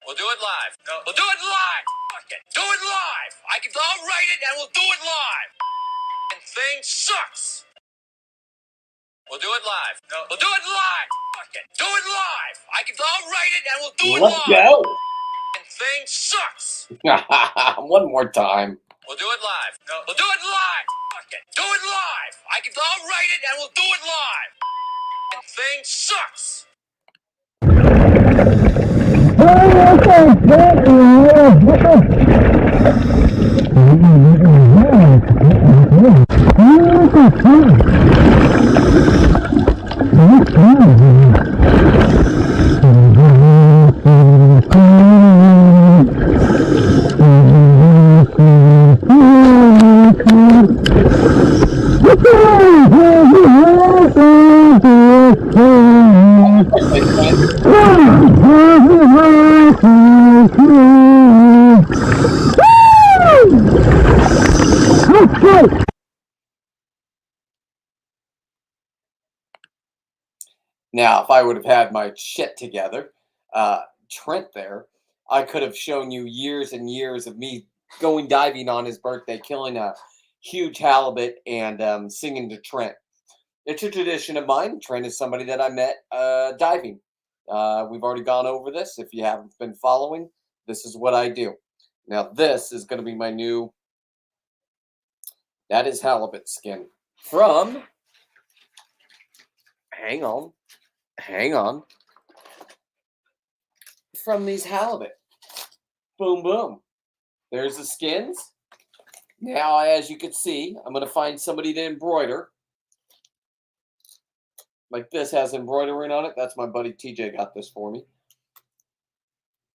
We'll do it live. No. We'll do it live. Fuck it. Do it live. I'll write it and we'll do it live. And thing sucks. We'll do it live. No. We'll do it live. Fuck it. Do it live. I'll write it and we'll do it live. Let's go. And thing sucks. One more time. We'll do it live. No. We'll do it live. Fuck it. Do it live. I'll write it and we'll do it live. And thing sucks. Now, if I would have had my shit together, Trent there, I could have shown you years and years of me going diving on his birthday, killing a huge halibut, and singing to Trent. It's a tradition of mine. Trent is somebody that I met diving. We've already gone over this. If you haven't been following, this is what I do. Now, this is going to be my new, that is halibut skin from, hang on, from these halibut. Boom, boom. There's the skins. Now, as you can see, I'm going to find somebody to embroider. Like this has embroidering on it. That's my buddy TJ got this for me.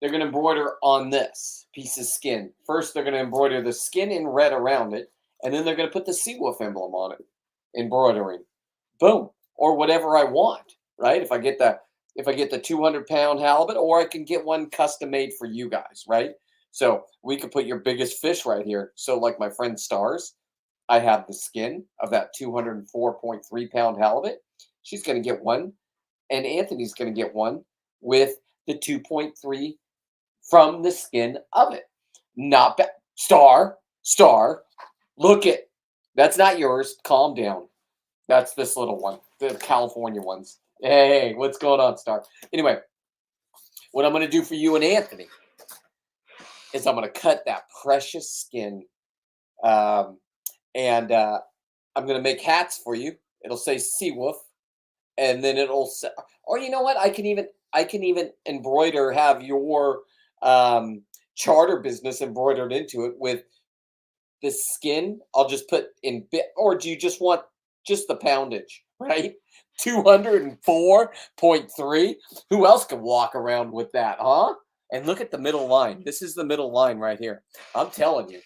They're going to embroider on this piece of skin. First, they're going to embroider the skin in red around it, and then they're going to put the sea wolf emblem on it, embroidering. Boom. Or whatever I want, right? If I get the 200-pound halibut, or I can get one custom made for you guys, right? So we could put your biggest fish right here. So like my friend Stars, I have the skin of that 204.3-pound halibut. She's going to get one, and Anthony's going to get one with the 2.3 from the skin of it. Not bad. Star, look it. That's not yours. Calm down. That's this little one, the California ones. Hey, what's going on, Star? Anyway, what I'm going to do for you and Anthony is I'm going to cut that precious skin, and I'm going to make hats for you. It'll say Sea Wolf, and then it'll say, or you know what? I can even embroider, have your charter business embroidered into it with the skin. I'll just put in bit, or do you just want just the poundage, right? 204.3. Who else can walk around with that, huh? And look at the middle line. This is the middle line right here. I'm telling you.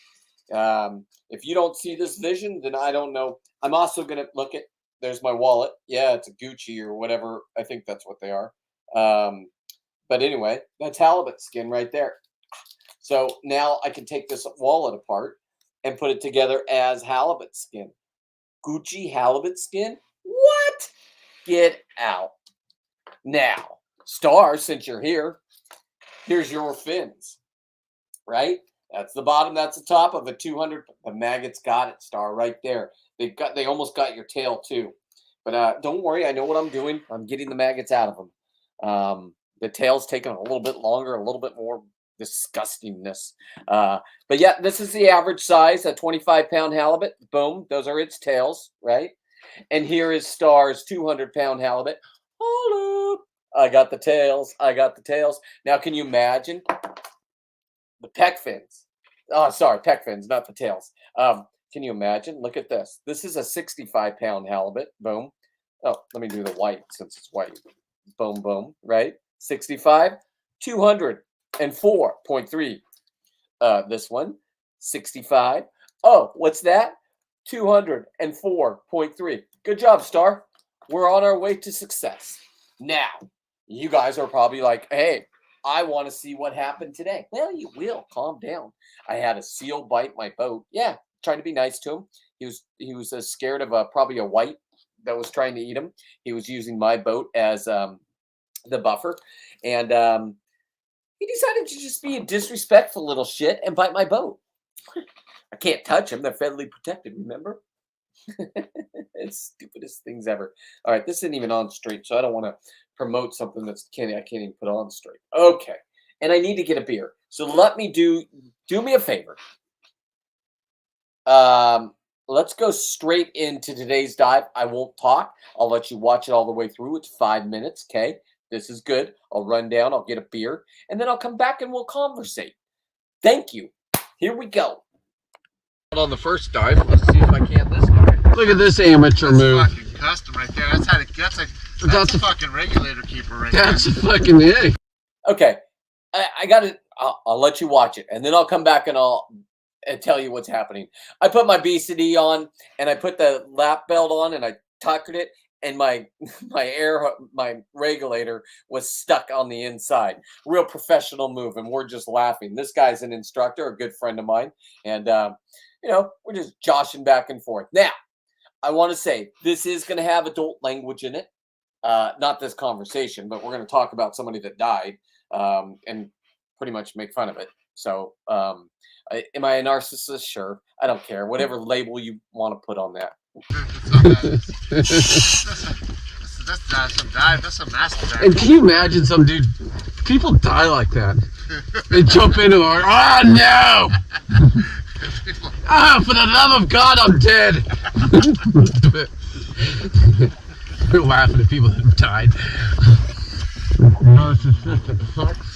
If you don't see this vision, then I don't know. I'm also going to look at, there's my wallet. Yeah, it's a Gucci or whatever. I think that's what they are. But anyway, that's halibut skin right there. So now I can take this wallet apart and put it together as halibut skin. Gucci halibut skin? What? Get out. Now, Star, since you're here, here's your fins, right? That's the bottom, that's the top of a 200. The maggots got it, Star, right there. They almost got your tail too. But don't worry, I know what I'm doing. I'm getting the maggots out of them. The tail's taking a little bit longer, a little bit more disgustingness. But yeah, this is the average size, a 25-pound halibut. Boom, those are its tails, right? And here is Star's 200-pound halibut. Hold up. I got the tails. Now, can you imagine the pec fins? Oh, sorry, pec fins, not the tails. Can you imagine? Look at this. This is a 65-pound halibut. Boom. Oh, let me do the white since it's white. Boom, boom, right? 65, 204.3. This one, 65. Oh, what's that? 204.3. Good job, Star. We're on our way to success. Now, you guys are probably like, hey, I want to see what happened today. Well, you will. Calm down. I had a seal bite my boat. Yeah, trying to be nice to him. He was scared of probably a white that was trying to eat him. He was using my boat as the buffer. And He decided to just be a disrespectful little shit and bite my boat. I can't touch them. They're federally protected, remember? It's stupidest things ever. All right, this isn't even on straight, so I don't want to promote something I can't even put on straight. Okay, and I need to get a beer. So let me do me a favor. Let's go straight into today's dive. I won't talk. I'll let you watch it all the way through. It's 5 minutes, okay? This is good. I'll run down, I'll get a beer, and then I'll come back and we'll conversate. Thank you. Here we go. On the first dive, let's see if I can this time. Look at this amateur move. That's fucking custom right there. That's a fucking regulator keeper right there. That's a fucking egg. Okay, I got it. I'll let you watch it, and then I'll come back and I'll tell you what's happening. I put my BCD on, and I put the lap belt on, and I tucked it, and my regulator was stuck on the inside. Real professional move, and we're just laughing. This guy's an instructor, a good friend of mine, and we're just joshing back and forth. Now, I want to say this is going to have adult language in it. Not this conversation, but we're going to talk about somebody that died and pretty much make fun of it. So, am I a narcissist? Sure. I don't care. Whatever label you want to put on that. That's not some dive. That's a master dive. And can you imagine some dude? People die like that. They jump into the water. Oh no! Ah, for the love of God, I'm dead. We're laughing at people that have died. Narcissistic fucks.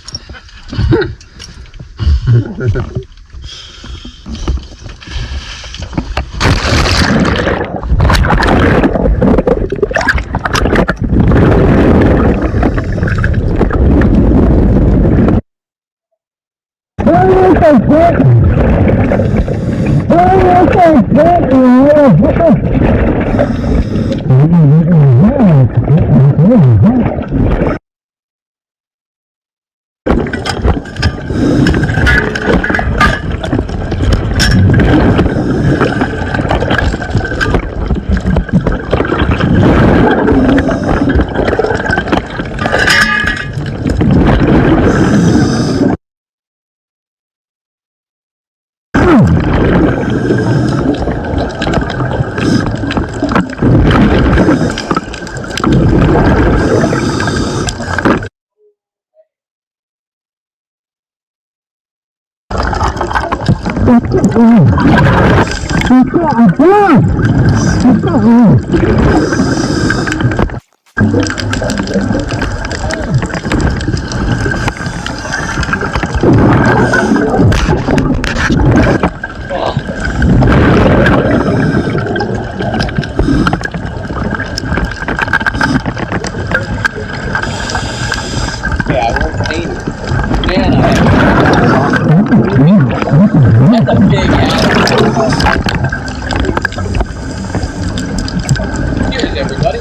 Cheers, everybody.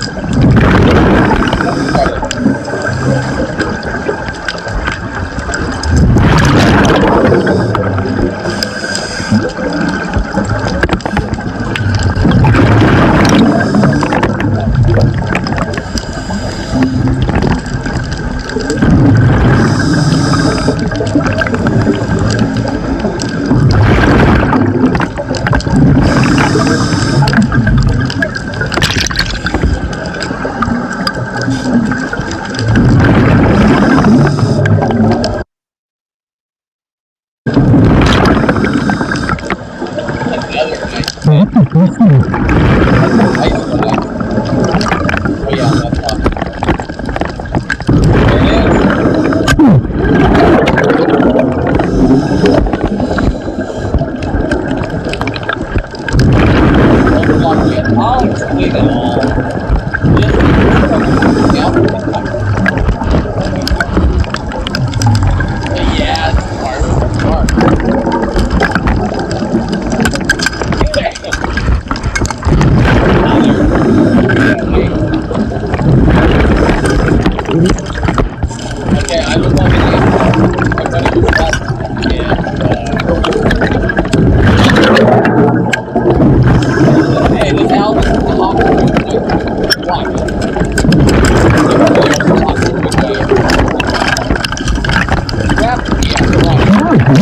Up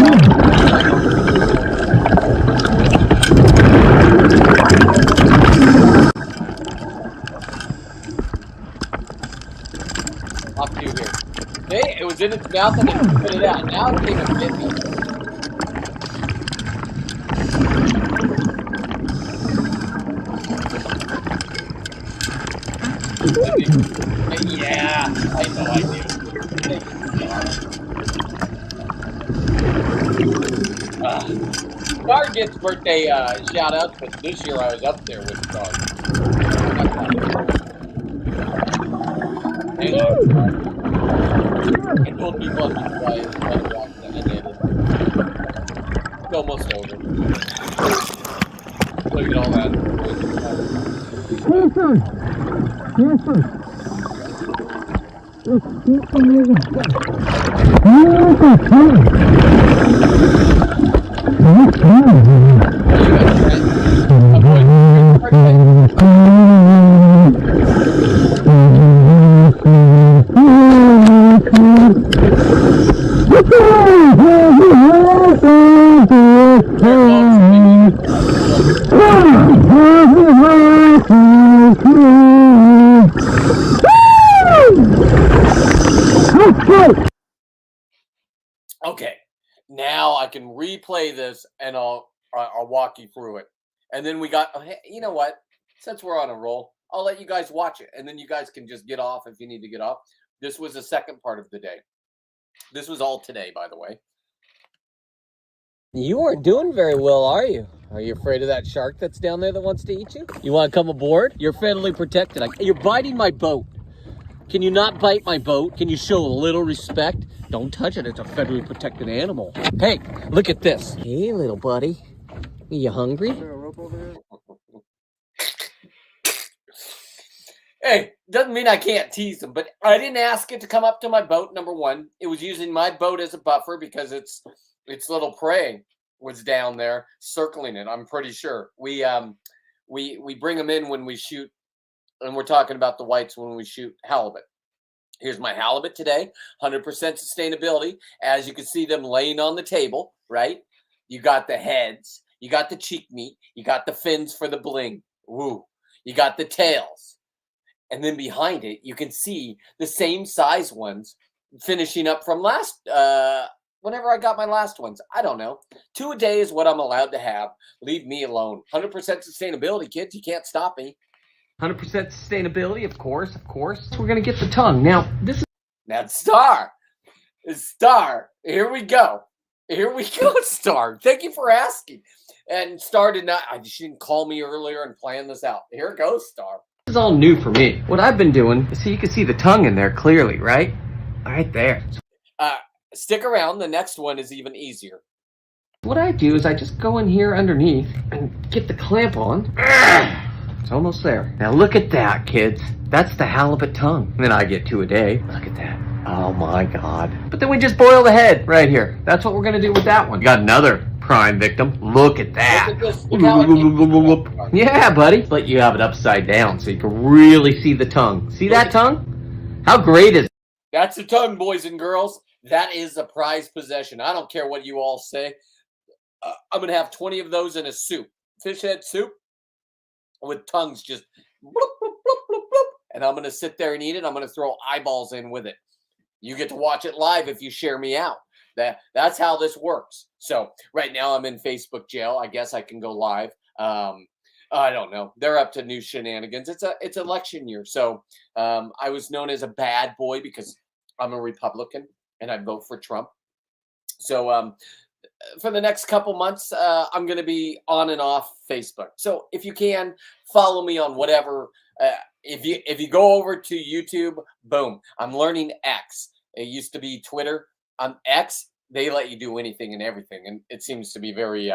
to here. See, it was in its mouth and it spit it out. Now it can't even get me. Yeah, I know I do. Star gets birthday shout outs, but this year I was up there with Star. I told people I'm not quiet and I did it. It's almost over. Look at all that. Okay, now I can replay this and I'll walk you through it. And then we got, hey, you know what? Since we're on a roll, I'll let you guys watch it, and then you guys can just get off if you need to get off. This was the second part of the day. This was all today, by the way. You aren't doing very well, are you? Are you afraid of that shark that's down there that wants to eat you? You want to come aboard? You're federally protected. You're biting my boat. Can you not bite my boat? Can you show a little respect? Don't touch it. It's a federally protected animal. Hey, look at this. Hey, little buddy. Are you hungry? Hey, doesn't mean I can't tease them, but I didn't ask it to come up to my boat, number one. It was using my boat as a buffer because its little prey was down there circling it, I'm pretty sure. We bring them in when we shoot, and we're talking about the whites when we shoot halibut. Here's my halibut today, 100% sustainability. As you can see them laying on the table, right? You got the heads, you got the cheek meat, you got the fins for the bling. Woo. You got the tails. And then behind it, you can see the same size ones finishing up from last, whenever I got my last ones. I don't know. 2 a day is what I'm allowed to have. Leave me alone. 100% sustainability, kids. You can't stop me. 100% sustainability, of course. We're going to get the tongue. Now, this is... Now, Star. Star. Here we go. Star. Thank you for asking. And Star did not... She didn't call me earlier and plan this out. Here it goes, Star. This is all new for me. What I've been doing is, you can see the tongue in there clearly, right? Right there. Stick around. The next one is even easier. What I do is I just go in here underneath and get the clamp on. It's almost there. Now look at that, kids. That's the halibut tongue. And then I get 2 a day. Look at that. Oh my God. But then we just boil the head right here. That's what we're going to do with that one. We got another prime victim. Look at that. Look at this. Look how yeah, buddy. But you have it upside down so you can really see the tongue. See that tongue? How great is it? That's the tongue, boys and girls. That is a prized possession. I don't care what you all say. I'm going to have 20 of those in a soup. Fish head soup with tongues just bloop, bloop, bloop, bloop, bloop. And I'm going to sit there and eat it. I'm going to throw eyeballs in with it. You get to watch it live if you share me out. That's how this works. So right now I'm in Facebook jail. I guess I can go live. I don't know. They're up to new shenanigans. It's election year. So I was known as a bad boy because I'm a Republican and I vote for Trump. So for the next couple months, I'm going to be on and off Facebook. So if you can, follow me on whatever. If you go over to YouTube, boom, I'm learning X. It used to be Twitter. On X, they let you do anything and everything, and it seems to be very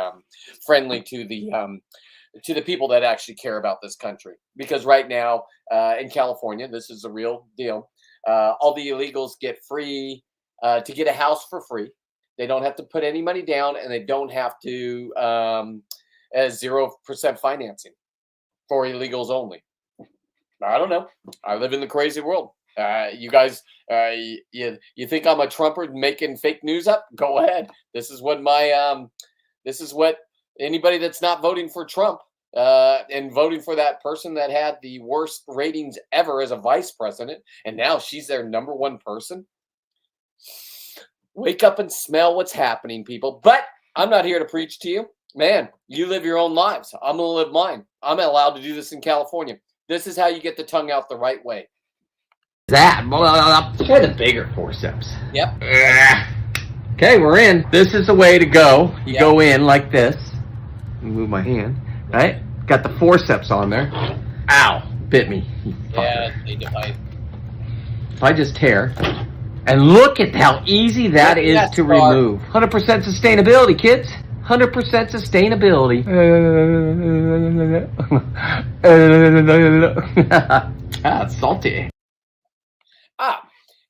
friendly to the people that actually care about this country. Because right now in California, this is a real deal. All the illegals get free to get a house for free. They don't have to put any money down, and they don't have to 0% financing for illegals only. I don't know. I live in the crazy world. You guys, you think I'm a Trumper making fake news up? Go ahead. This is what this is what anybody that's not voting for Trump and voting for that person that had the worst ratings ever as a vice president, and now she's their #1 person. Wake up and smell what's happening, people. But I'm not here to preach to you. Man, you live your own lives. I'm going to live mine. I'm allowed to do this in California. This is how you get the tongue out the right way. That. Try the bigger forceps. Yep. Okay, we're in. This is the way to go. You Yep. go in like this. Move my hand. Right? Got the forceps on there. Ow. Bit me. Yeah, they divide. If I just tear. And look at how easy that is to remove. 100% sustainability, kids. 100% sustainability. It's salty.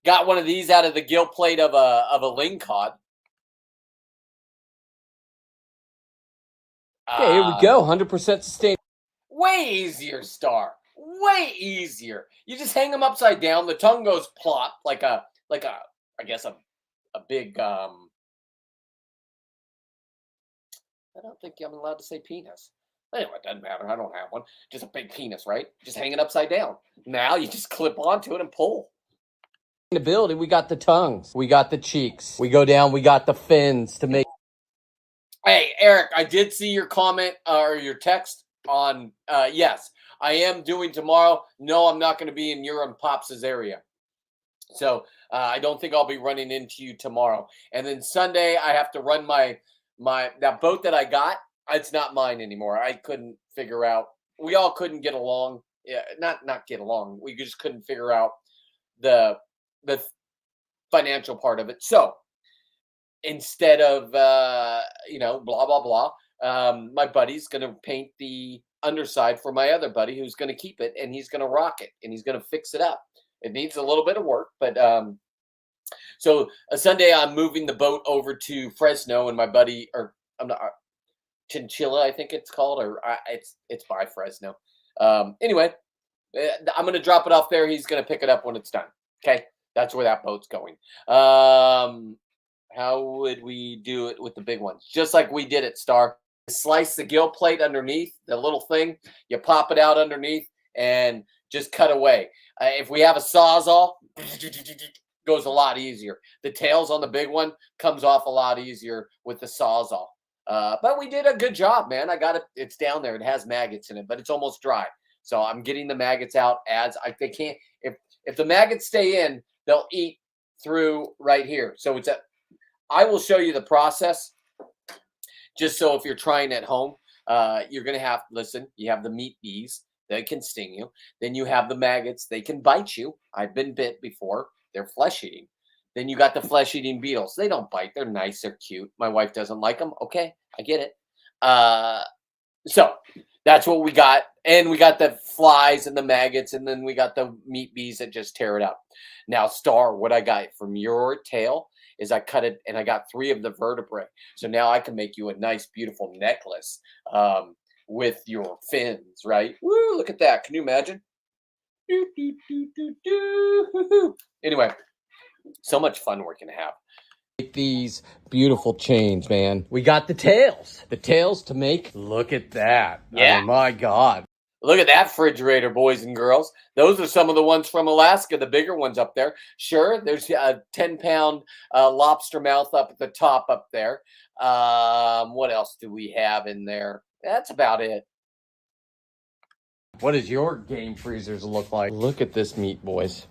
Got one of these out of the gill plate of a lingcod. Okay, here we go. 100% sustainable. Way easier, Star. Way easier. You just hang them upside down. The tongue goes plop like a I guess a big I don't think I'm allowed to say penis. Anyway, it doesn't matter. I don't have one. Just a big penis, right? Just hang it upside down. Now you just clip onto it and pull. Sustainability, we got the tongues. We got the cheeks. We go down, we got the fins to make. Hey, Eric, I did see your comment or your text on, yes, I am doing tomorrow. No, I'm not going to be in your and Pops' area. So I don't think I'll be running into you tomorrow. And then Sunday, I have to run that boat that I got. It's not mine anymore. I couldn't figure out. We all couldn't get along. Yeah, not get along. We just couldn't figure out the financial part of it. So instead of blah blah blah, my buddy's gonna paint the underside for my other buddy, who's gonna keep it, and he's gonna rock it, and he's gonna fix it up. It needs a little bit of work, but so Sunday I'm moving the boat over to Fresno, and my buddy, or I'm not Chinchilla, I think it's called, or it's by Fresno. Anyway, I'm gonna drop it off there. He's gonna pick it up when it's done. Okay, that's where that boat's going. How would we do it with the big ones? Just like we did at Star. Slice the gill plate underneath, the little thing. You pop it out underneath and just cut away. If we have a Sawzall, goes a lot easier. The tails on the big one comes off a lot easier with the Sawzall. But we did a good job, man. I got it. It's down there. It has maggots in it, but it's almost dry. So I'm getting the maggots out as they can't. If the maggots stay in, they'll eat through right here. So I will show you the process. Just so if you're trying at home, you're going to have, listen, you have the meat bees that can sting you. Then you have the maggots. They can bite you. I've been bit before. They're flesh eating. Then you got the flesh eating beetles. They don't bite. They're nice. They're cute. My wife doesn't like them. Okay, I get it. So that's what we got. And we got the flies and the maggots. And then we got the meat bees that just tear it up. Now, Star, what I got from your tail is I cut it and I got 3 of the vertebrae. So now I can make you a nice, beautiful necklace with your fins, right? Woo, look at that. Can you imagine? Anyway, so much fun we're going to have. These beautiful chains, man. We got the tails. The tails to make. Look at that. Yeah. Oh, my God. Look at that refrigerator, boys and girls. Those are some of the ones from Alaska, the bigger ones up there. Sure, there's a 10-pound lobster mouth up at the top up there. What else do we have in there? That's about it. What does your game freezers look like? Look at this meat, boys.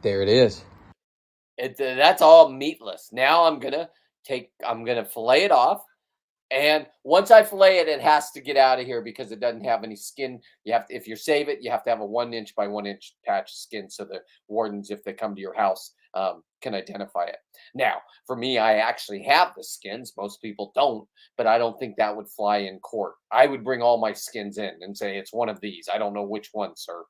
There it is. That's all meatless. Now I'm gonna fillet it off. And once I fillet it, it has to get out of here because it doesn't have any skin. If you save it, you have to have a 1-inch by 1-inch patch of skin so the wardens, if they come to your house, can identify it. Now, for me, I actually have the skins. Most people don't, but I don't think that would fly in court. I would bring all my skins in and say, it's one of these. I don't know which one, sir.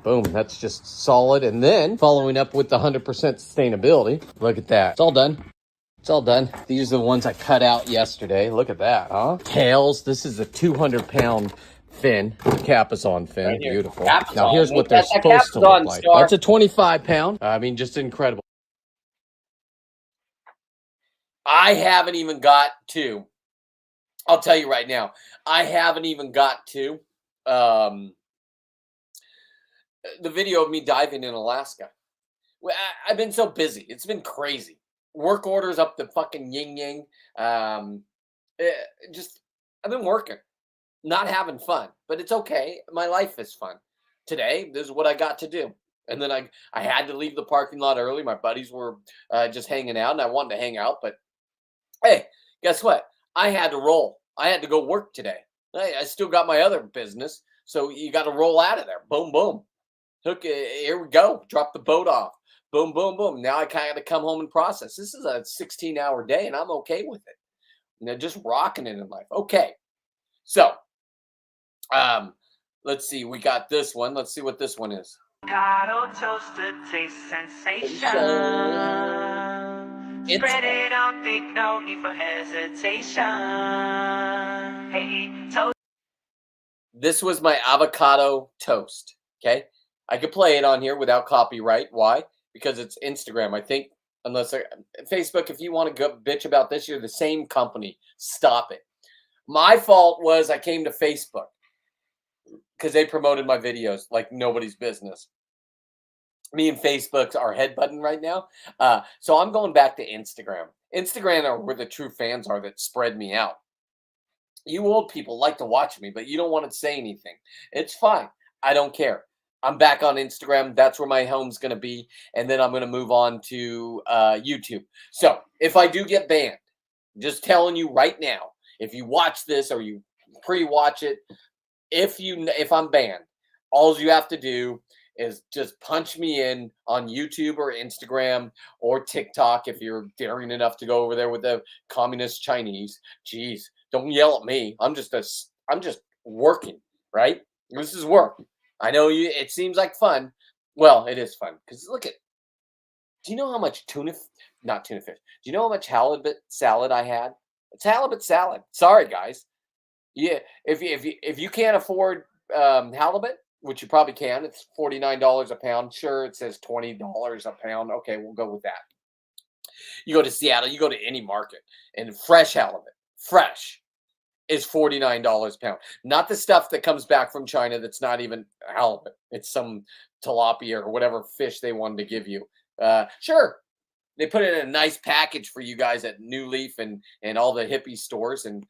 Boom, that's just solid. And then following up with the 100% sustainability. Look at that. It's all done. It's all done. These are the ones I cut out yesterday. Look at that, huh? Tails. This is a 200-pound fin. The cap is on fin. Right here. Beautiful. Cap's Now on. here's what they're That cap supposed is to look on, like. Star. That's a 25 pound. I mean, just incredible. I haven't even got to. I'll tell you right now. I haven't even got to the video of me diving in Alaska. I've been so busy. It's been crazy. Work orders up the fucking yin yang. Just I've been working, not having fun, but it's okay. My life is fun. Today, this is what I got to do. And then I had to leave the parking lot early. My buddies were just hanging out, and I wanted to hang out. But hey, guess what? I had to roll. I had to go work today. I still got my other business, so you got to roll out of there. Boom, boom. Here we go. Drop the boat off. Boom, boom, boom. Now I kind of got to come home and process. This is a 16-hour day, and I'm okay with it. You know, just rocking it in life. Okay. So, let's see. We got this one. Let's see what this one is. Avocado toasted taste sensation. Spread it on thick, no need for hesitation. Hey, toast. This was my avocado toast. Okay. I could play it on here without copyright. Why? Because it's Instagram. I think, unless Facebook, if you want to go bitch about this, you're the same company. Stop it. My fault was I came to Facebook because they promoted my videos like nobody's business. Me and Facebook are headbutting right now. So I'm going back to Instagram. Instagram are where the true fans are that spread me out. You old people like to watch me, but you don't want to say anything. It's fine. I don't care. I'm back on Instagram. That's where my home's going to be. And then I'm going to move on to YouTube. So if I do get banned, just telling you right now, if you watch this or you pre-watch it, if I'm banned, all you have to do is just punch me in on YouTube or Instagram or TikTok if you're daring enough to go over there with the communist Chinese. Jeez, don't yell at me. I'm just working, right? This is work. I know you. It seems like fun. Well, it is fun because look at. Do you know how much not tuna fish? Do you know how much halibut salad I had? It's halibut salad. Sorry, guys. Yeah, if you can't afford halibut, which you probably can, it's $49 a pound. Sure, it says $20 a pound. Okay, we'll go with that. You go to Seattle, you go to any market, and fresh halibut, fresh, is $49 a pound. Not the stuff that comes back from China that's not even halibut. It's some tilapia or whatever fish they wanted to give you. Sure, they put it in a nice package for you guys at New Leaf and all the hippie stores, and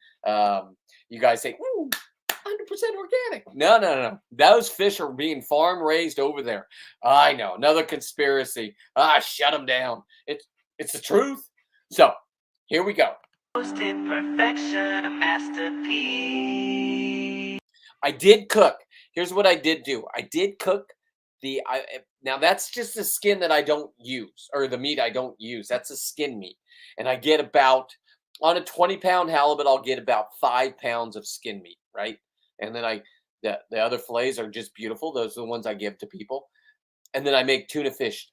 you guys say, "Ooh, 100% organic." No. Those fish are being farm raised over there. I know, another conspiracy. Shut them down. It's the truth. So here we go. Toasted perfection, a masterpiece. I did cook. Here's what I did do. I did cook now that's just the skin that I don't use, or the meat I don't use. That's the skin meat. And I get about, on a 20-pound halibut, I'll get about 5 pounds of skin meat, right? And then the other fillets are just beautiful. Those are the ones I give to people. And then I make halibut fish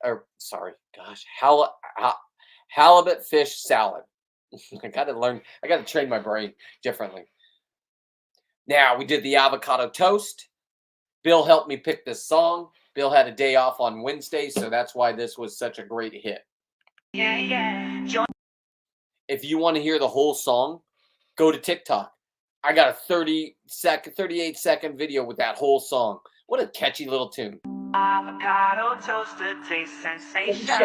salad. I got to train my brain differently. Now, we did the avocado toast. Bill helped me pick this song. Bill had a day off on Wednesday, so that's why this was such a great hit. Yeah. If you want to hear the whole song, go to TikTok. I got a 38-second video with that whole song. What a catchy little tune. Avocado toasted taste sensation.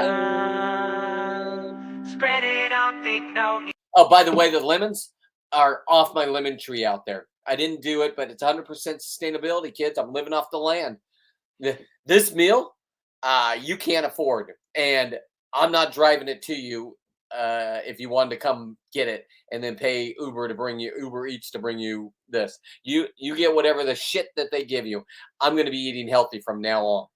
Spread it on thick, no need. Oh, by the way, the lemons are off my lemon tree out there. I didn't do it, but it's 100% sustainability, kids. I'm living off the land. This meal, you can't afford, and I'm not driving it to you. If you wanted to come get it and then pay Uber Eats to bring you this, you get whatever the shit that they give you. I'm going to be eating healthy from now on.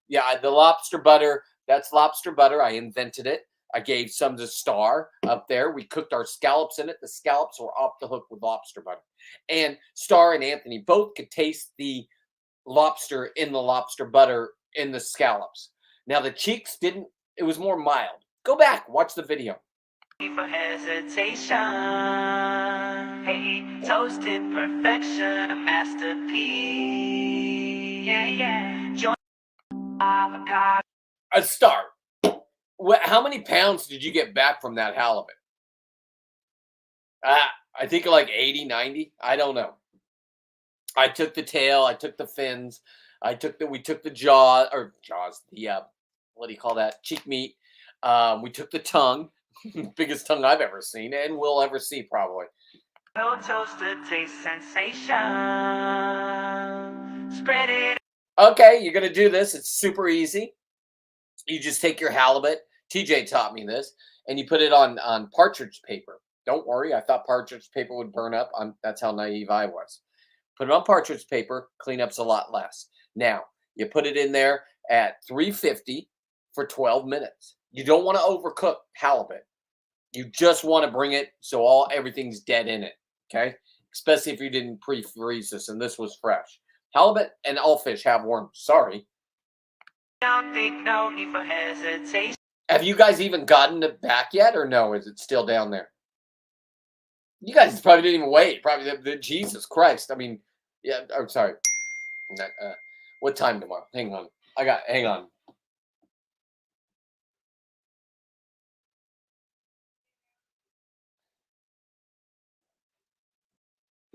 Yeah, the lobster butter, that's lobster butter. I invented it. I gave some to Star up there. We cooked our scallops in it. The scallops were off the hook with lobster butter. And Star and Anthony both could taste the lobster in the lobster butter in the scallops. Now the cheeks didn't, it was more mild. Go back, watch the video. For hesitation. Hey, toasted perfection, a masterpiece. Yeah, yeah. Join avocado. A start. How many pounds did you get back from that halibut? I think like 80, 90. I don't know. I took the tail. I took the fins. We took the jaws, the, what do you call that? Cheek meat. We took the tongue, biggest tongue I've ever seen and will ever see probably. Toasted taste sensation. Spread it. Okay, you're going to do this. It's super easy. You just take your halibut. TJ taught me this, and you put it on partridge paper. Don't worry, I thought partridge paper would burn up. That's how naive I was. Put it on partridge paper, cleanup's a lot less. Now, you put it in there at 350 for 12 minutes. You don't want to overcook halibut. You just want to bring it so everything's dead in it, okay? Especially if you didn't pre-freeze this, and this was fresh. Halibut and all fish have worms. Sorry. Don't think no need for hesitation. Have you guys even gotten it back yet, or no? Is it still down there? You guys probably didn't even wait. Probably Jesus Christ. I mean, yeah. I'm sorry. What time tomorrow? Hang on. Hang on.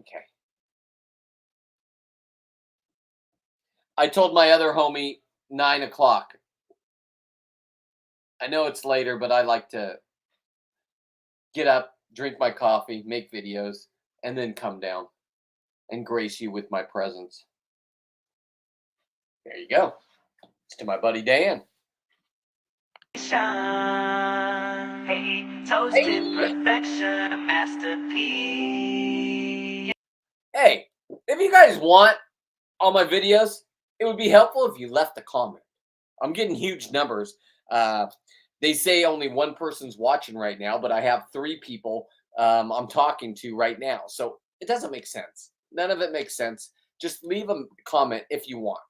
Okay. I told my other homie 9 o'clock. I know it's later, but I like to get up, drink my coffee, make videos, and then come down and grace you with my presence. There you go. It's to my buddy Dan. Hey, toasted perfection, a masterpiece. Hey, if you guys want all my videos, it would be helpful if you left a comment. I'm getting huge numbers. They say only one person's watching right now, but I have 3 people I'm talking to right now. So it doesn't make sense. None of it makes sense. Just leave a comment if you want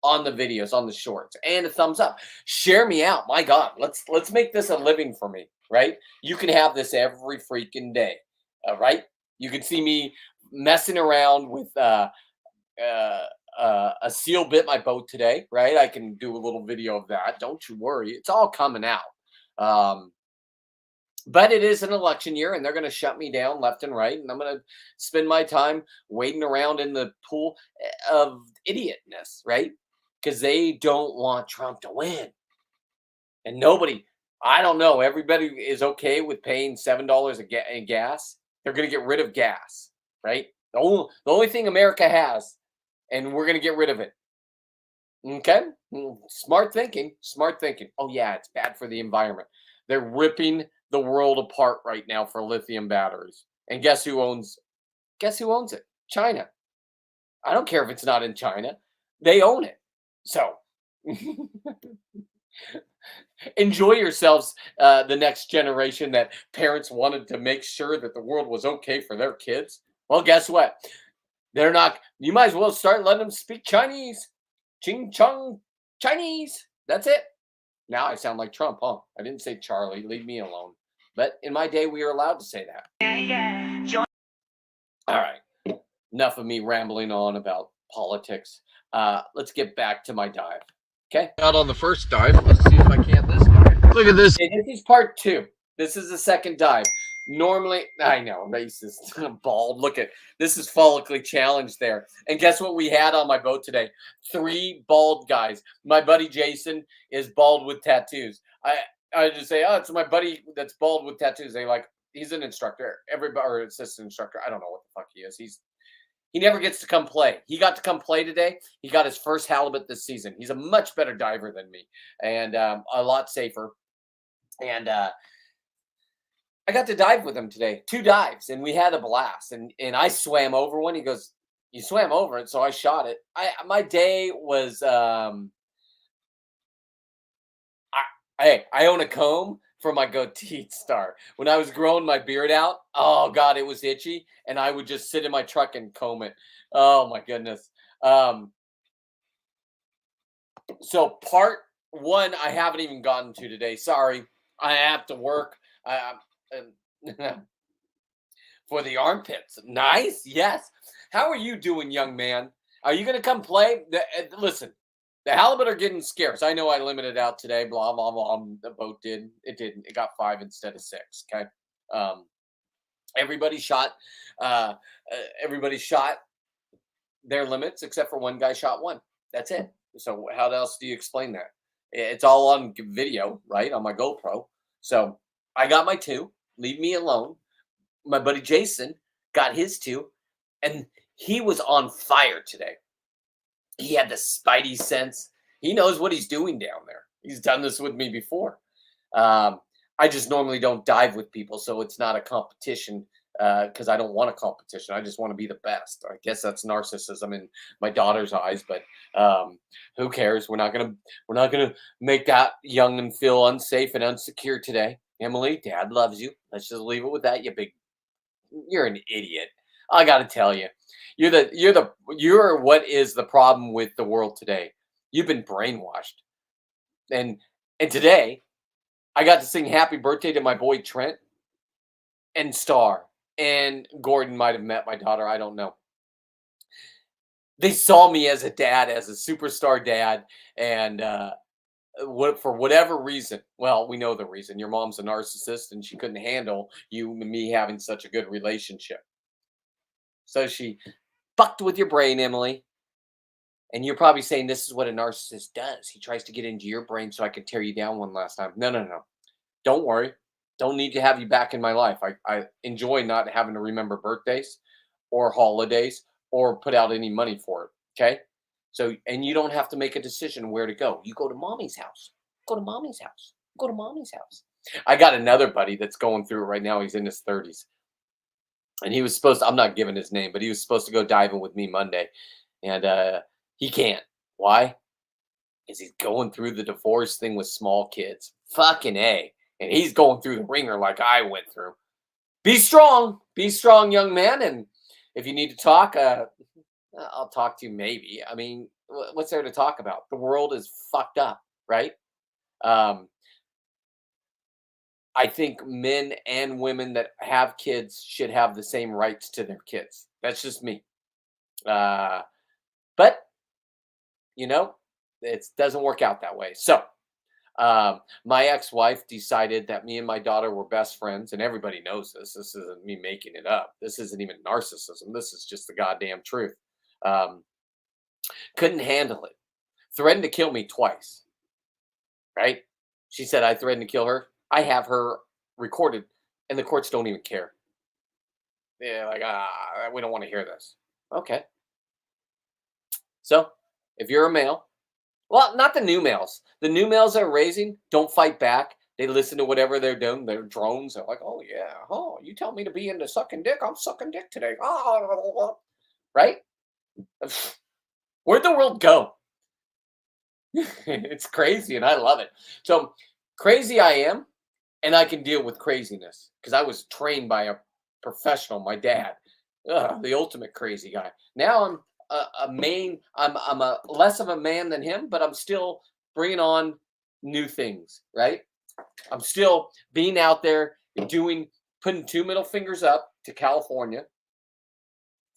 on the videos, on the shorts, and a thumbs up. Share me out. My God, let's make this a living for me, right? You can have this every freaking day, right? You can see me messing around with a seal bit my boat today, right? I can do a little video of that. Don't you worry. It's all coming out. But it is an election year, and they're going to shut me down left and right, and I'm going to spend my time wading around in the pool of idiotness, right? Because they don't want Trump to win. And I don't know, everybody is okay with paying $7 in gas. They're going to get rid of gas, right? The only thing America has, and we're going to get rid of it. Okay? Smart thinking. Oh, yeah, it's bad for the environment. They're ripping the world apart right now for lithium batteries. And guess who owns it? China. I don't care if it's not in China. They own it. So enjoy yourselves, the next generation that parents wanted to make sure that the world was okay for their kids. Well, guess what? They're not. You might as well start letting them speak Chinese. Ching Chong Chinese. That's it. Now I sound like Trump, huh? I didn't say Charlie. Leave me alone. But in my day, we were allowed to say that. All right. Enough of me rambling on about politics. Let's get back to my dive. Okay. Out on the first dive. Let's see if I can this dive. Look at this. Okay, this is part 2. This is the second dive. Normally, I know, racist, bald. Look at this is follically challenged there. And guess what we had on my boat today? 3 bald guys. My buddy Jason is bald with tattoos. I just say, oh, it's my buddy that's bald with tattoos. They he's an instructor, or assistant instructor. I don't know what the fuck he is. He never gets to come play. He got to come play today. He got his first halibut this season. He's a much better diver than me, and a lot safer. And I got to dive with him today, 2 dives, and we had a blast. And I swam over one. He goes, "You swam over it," so I shot it. My day was. I own a comb for my goatee star. When I was growing my beard out, oh God, it was itchy, and I would just sit in my truck and comb it. Oh my goodness. So part 1, I haven't even gotten to today. Sorry, I have to work. For the armpits. Nice. Yes. How are you doing, young man? Are you going to come play? Listen, the halibut are getting scarce. I know I limited out today. Blah blah blah. The boat did. It didn't. It got 5 instead of 6. Okay. Um, everybody shot. Uh, everybody shot their limits except for one guy shot 1. That's it. So how else do you explain that? It's all on video, right? On my GoPro. So I got my 2. Leave me alone. My buddy Jason got his 2, and he was on fire today. He had the spidey sense. He knows what he's doing down there. He's done this with me before. I just normally don't dive with people, so it's not a competition because I don't want a competition. I just want to be the best. I guess that's narcissism in my daughter's eyes, but who cares? We're not gonna make that young and feel unsafe and unsecure today. Emily, Dad loves you. Let's just leave it with that. You're an idiot. I got to tell you, you're what is the problem with the world today? You've been brainwashed, and today I got to sing happy birthday to my boy Trent and Star, and Gordon might have met my daughter. I don't know. They saw me as a dad, as a superstar dad, and for whatever reason, well, we know the reason. Your mom's a narcissist, and she couldn't handle you and me having such a good relationship. So she fucked with your brain, Emily. And you're probably saying this is what a narcissist does. He tries to get into your brain so I can tear you down one last time. No. Don't worry. Don't need to have you back in my life. I enjoy not having to remember birthdays or holidays or put out any money for it. Okay? So, and you don't have to make a decision where to go. You go to mommy's house. Go to mommy's house. Go to mommy's house. I got another buddy that's going through it right now. He's in his 30s. And he was supposed to, I'm not giving his name, but he was supposed to go diving with me Monday. And he can't. Why? Because he's going through the divorce thing with small kids. Fucking A. And he's going through the ringer like I went through. Be strong. Be strong, young man. And if you need to talk, I'll talk to you maybe. I mean, what's there to talk about? The world is fucked up, right? I think men and women that have kids should have the same rights to their kids. That's just me. But, it doesn't work out that way. So, my ex-wife decided that me and my daughter were best friends, and everybody knows this. This isn't me making it up. This isn't even narcissism. This is just the goddamn truth. Couldn't handle it. Threatened to kill me twice. Right? She said I threatened to kill her. I have her recorded, and the courts don't even care. Yeah, like, we don't want to hear this. Okay. So, if you're a male, well, not the new males. The new males that are raising don't fight back. They listen to whatever they're doing. They're drones. They're like, oh, yeah. Oh, you tell me to be into sucking dick. I'm sucking dick today. Oh, right? Where'd the world go? It's crazy, and I love it. So, crazy I am, and I can deal with craziness because I was trained by a professional, my dad, the ultimate crazy guy. Now I'm I'm a less of a man than him, but I'm still bringing on new things, right? I'm still being out there and putting 2 middle fingers up to California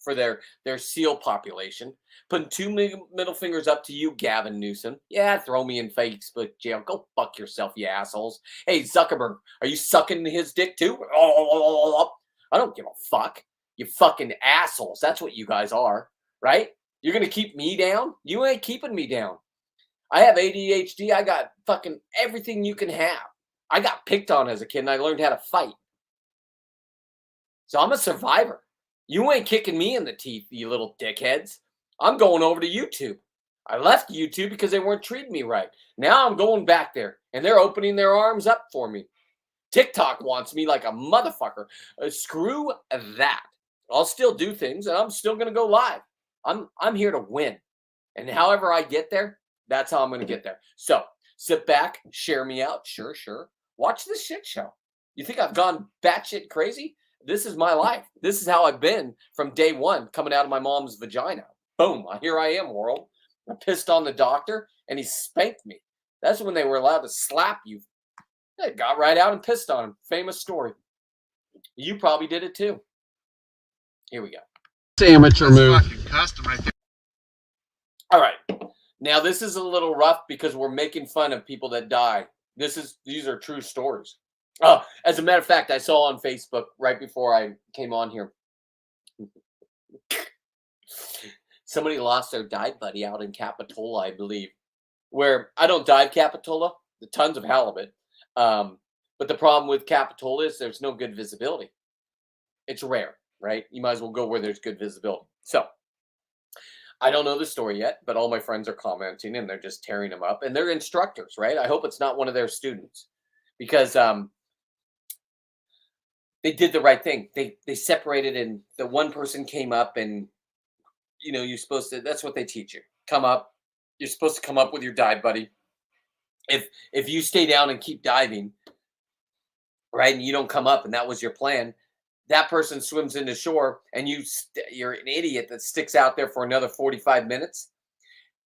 for their seal population, putting 2 middle fingers up to you, Gavin Newsom. Yeah, throw me in Facebook jail. Go fuck yourself, you assholes. Hey, Zuckerberg, are you sucking his dick too? I don't give a fuck. You fucking assholes. That's what you guys are. Right? You're going to keep me down? You ain't keeping me down. I have ADHD. I got fucking everything you can have. I got picked on as a kid, and I learned how to fight. So I'm a survivor. You ain't kicking me in the teeth, you little dickheads. I'm going over to YouTube. I left YouTube because they weren't treating me right. Now I'm going back there, and they're opening their arms up for me. TikTok wants me like a motherfucker. Screw that. I'll still do things, and I'm still going to go live. I'm here to win. And however I get there, that's how I'm going to get there. So sit back, share me out. Sure. Watch this shit show. You think I've gone batshit crazy? This is my life. This is how I've been from day one, coming out of my mom's vagina. Boom. Here I am, world. I pissed on the doctor, and he spanked me. That's when they were allowed to slap you. They got right out and pissed on him. Famous story. You probably did it too. Here we go. Amateur That's move. fucking custom right there. All right. Now this is a little rough because we're making fun of people that die. These are true stories. Oh, as a matter of fact, I saw on Facebook right before I came on here. Somebody lost their dive buddy out in Capitola, I believe. Where I don't dive Capitola, the tons of halibut. But the problem with Capitola is there's no good visibility. It's rare, right? You might as well go where there's good visibility. So I don't know the story yet, but all my friends are commenting and they're just tearing them up. And they're instructors, right? I hope it's not one of their students because they did the right thing. They separated and the one person came up and, you know, you're supposed to, that's what they teach you. Come up. You're supposed to come up with your dive buddy. If you stay down and keep diving, right, and you don't come up and that was your plan, that person swims into shore and you're an idiot that sticks out there for another 45 minutes.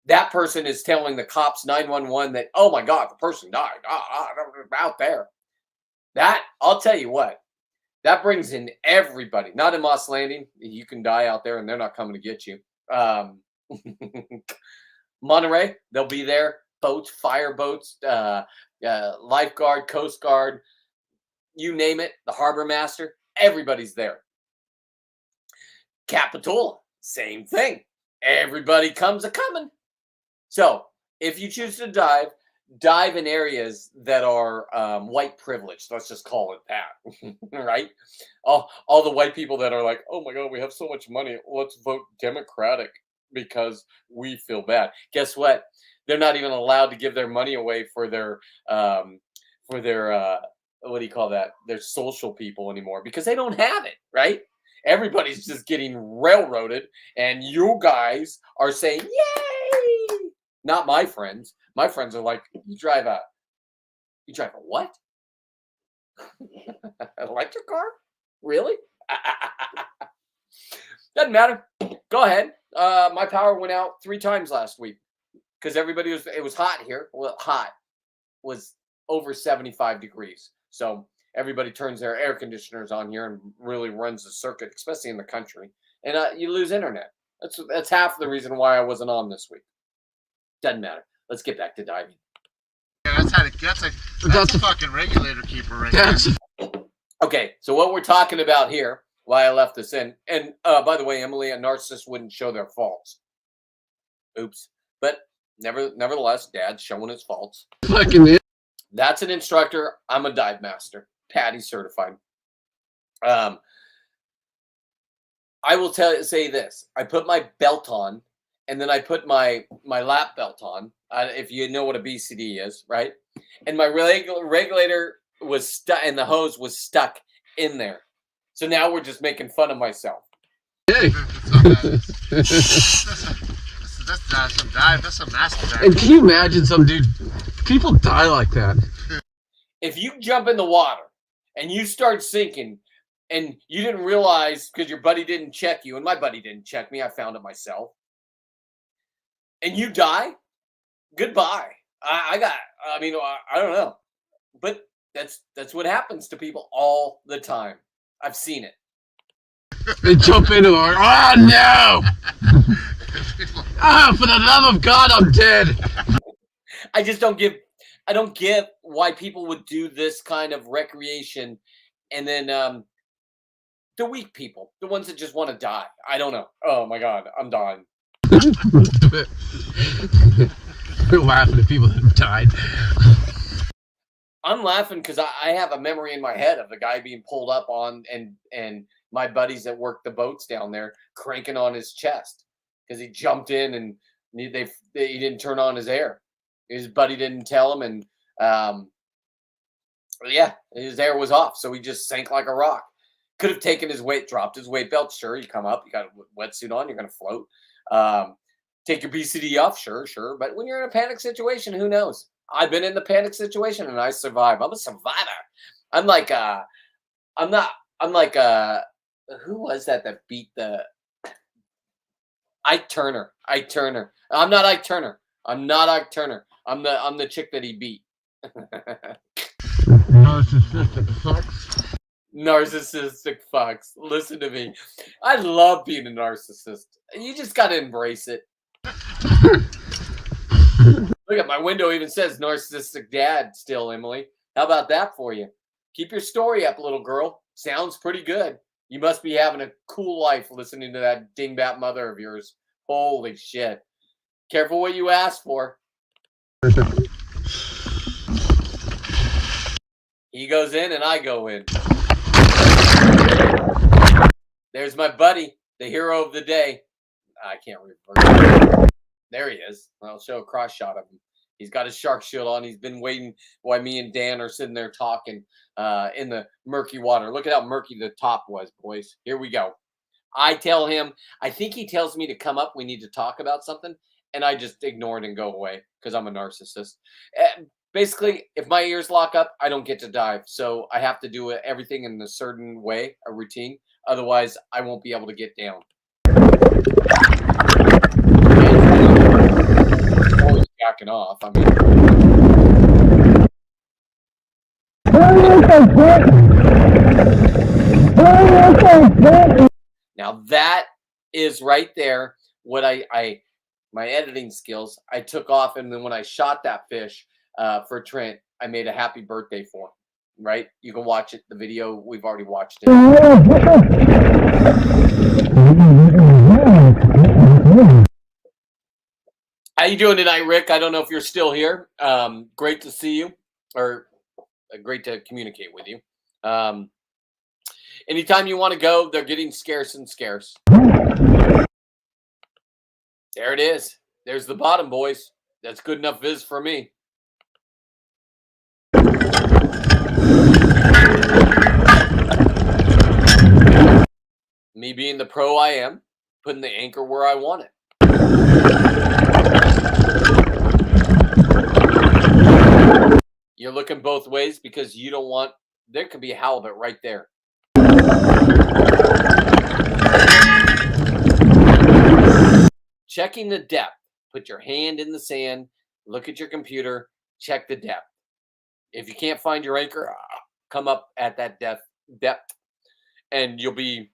That person is telling the cops 911 that, oh my God, the person died out there. That, I'll tell you what, that brings in everybody. Not in Moss Landing. You can die out there and they're not coming to get you. Monterey, they'll be there. Boats, fire boats, lifeguard, Coast Guard, you name it, the harbor master. Everybody's there. Capitola, same thing. Everybody comes a-coming. So if you choose to dive in areas that are white privileged. Let's just call it that, right? All the white people that are like, oh my God, we have so much money. Let's vote Democratic because we feel bad. Guess what? They're not even allowed to give their money away for their what do you call that? Their social people anymore because they don't have it, right? Everybody's just getting railroaded and you guys are saying, yay! Not my friends. My friends are like, you drive a what? An electric car? Really? Doesn't matter. Go ahead. My power went out 3 times last week because it was hot here. Well, hot was over 75 degrees. So everybody turns their air conditioners on here and really runs the circuit, especially in the country. And you lose internet. That's half the reason why I wasn't on this week. Doesn't matter. Let's get back to diving. Yeah, that's a fucking regulator keeper right there. Okay, so what we're talking about here, why I left this in, and by the way, Emily, a narcissist wouldn't show their faults. Oops. But nevertheless, Dad's showing his faults. That's an instructor. I'm a dive master. PADI certified. I will say this. I put my belt on, and then I put my lap belt on, if you know what a BCD is, right? And my regulator was stuck, and the hose was stuck in there. So now we're just making fun of myself. Hey. That's not some dive. That's some master dive. And can you imagine some dude? People die like that. If you jump in the water and you start sinking and you didn't realize because your buddy didn't check you, and my buddy didn't check me, I found it myself, and you die, goodbye. I don't know. But that's what happens to people all the time. I've seen it. They jump into our, oh no! For the love of God, I'm dead. I don't get why people would do this kind of recreation, and then the weak people, the ones that just want to die. I don't know. Oh my God, I'm dying. We're laughing at people that have died. I'm laughing because I have a memory in my head of the guy being pulled up on and my buddies that work the boats down there cranking on his chest because he jumped in and he didn't turn on his air. His buddy didn't tell him, and his air was off, so he just sank like a rock. Could have taken his weight, dropped his weight belt. Sure, you come up, you got a wetsuit on, you're going to float. Take your BCD off, sure. But when you're in a panic situation, who knows? I've been in the panic situation and I survived. I'm a survivor. I'm like, who was that beat the Ike Turner? I'm not Ike Turner. I'm the chick that he beat. Narcissistic fucks. Narcissistic fucks. Listen to me. I love being a narcissist. You just got to embrace it. Look at my window even says narcissistic dad still, Emily. How about that for you? Keep your story up, little girl. Sounds pretty good. You must be having a cool life listening to that dingbat mother of yours. Holy shit. Careful what you ask for. He goes in and I go in. There's my buddy, the hero of the day. I can't reverse. There he is. I'll show a cross shot of him. He's got his shark shield on. He's been waiting while me and Dan are sitting there talking in the murky water. Look at how murky the top was, boys. Here we go. I tell him, I think he tells me to come up. We need to talk about something. And I just ignore it and go away because I'm a narcissist. Basically, if my ears lock up, I don't get to dive. So I have to do everything in a certain way, a routine. Otherwise, I won't be able to get down. Always jacking off. I mean, now that is right there what my editing skills. I took off, and then when I shot that fish for Trent, I made a happy birthday for him. Right? You can watch it. The video, we've already watched it. How you doing tonight, Rick? I don't know if you're still here. Great to see you, or great to communicate with you. Anytime you want to go, they're getting scarce and scarce. There it is. There's the bottom, boys. That's good enough viz for me. Me being the pro I am, putting the anchor where I want it. You're looking both ways because you don't want, there could be a halibut right there. Checking the depth. Put your hand in the sand, look at your computer, check the depth. If you can't find your anchor, come up at that depth, and you'll be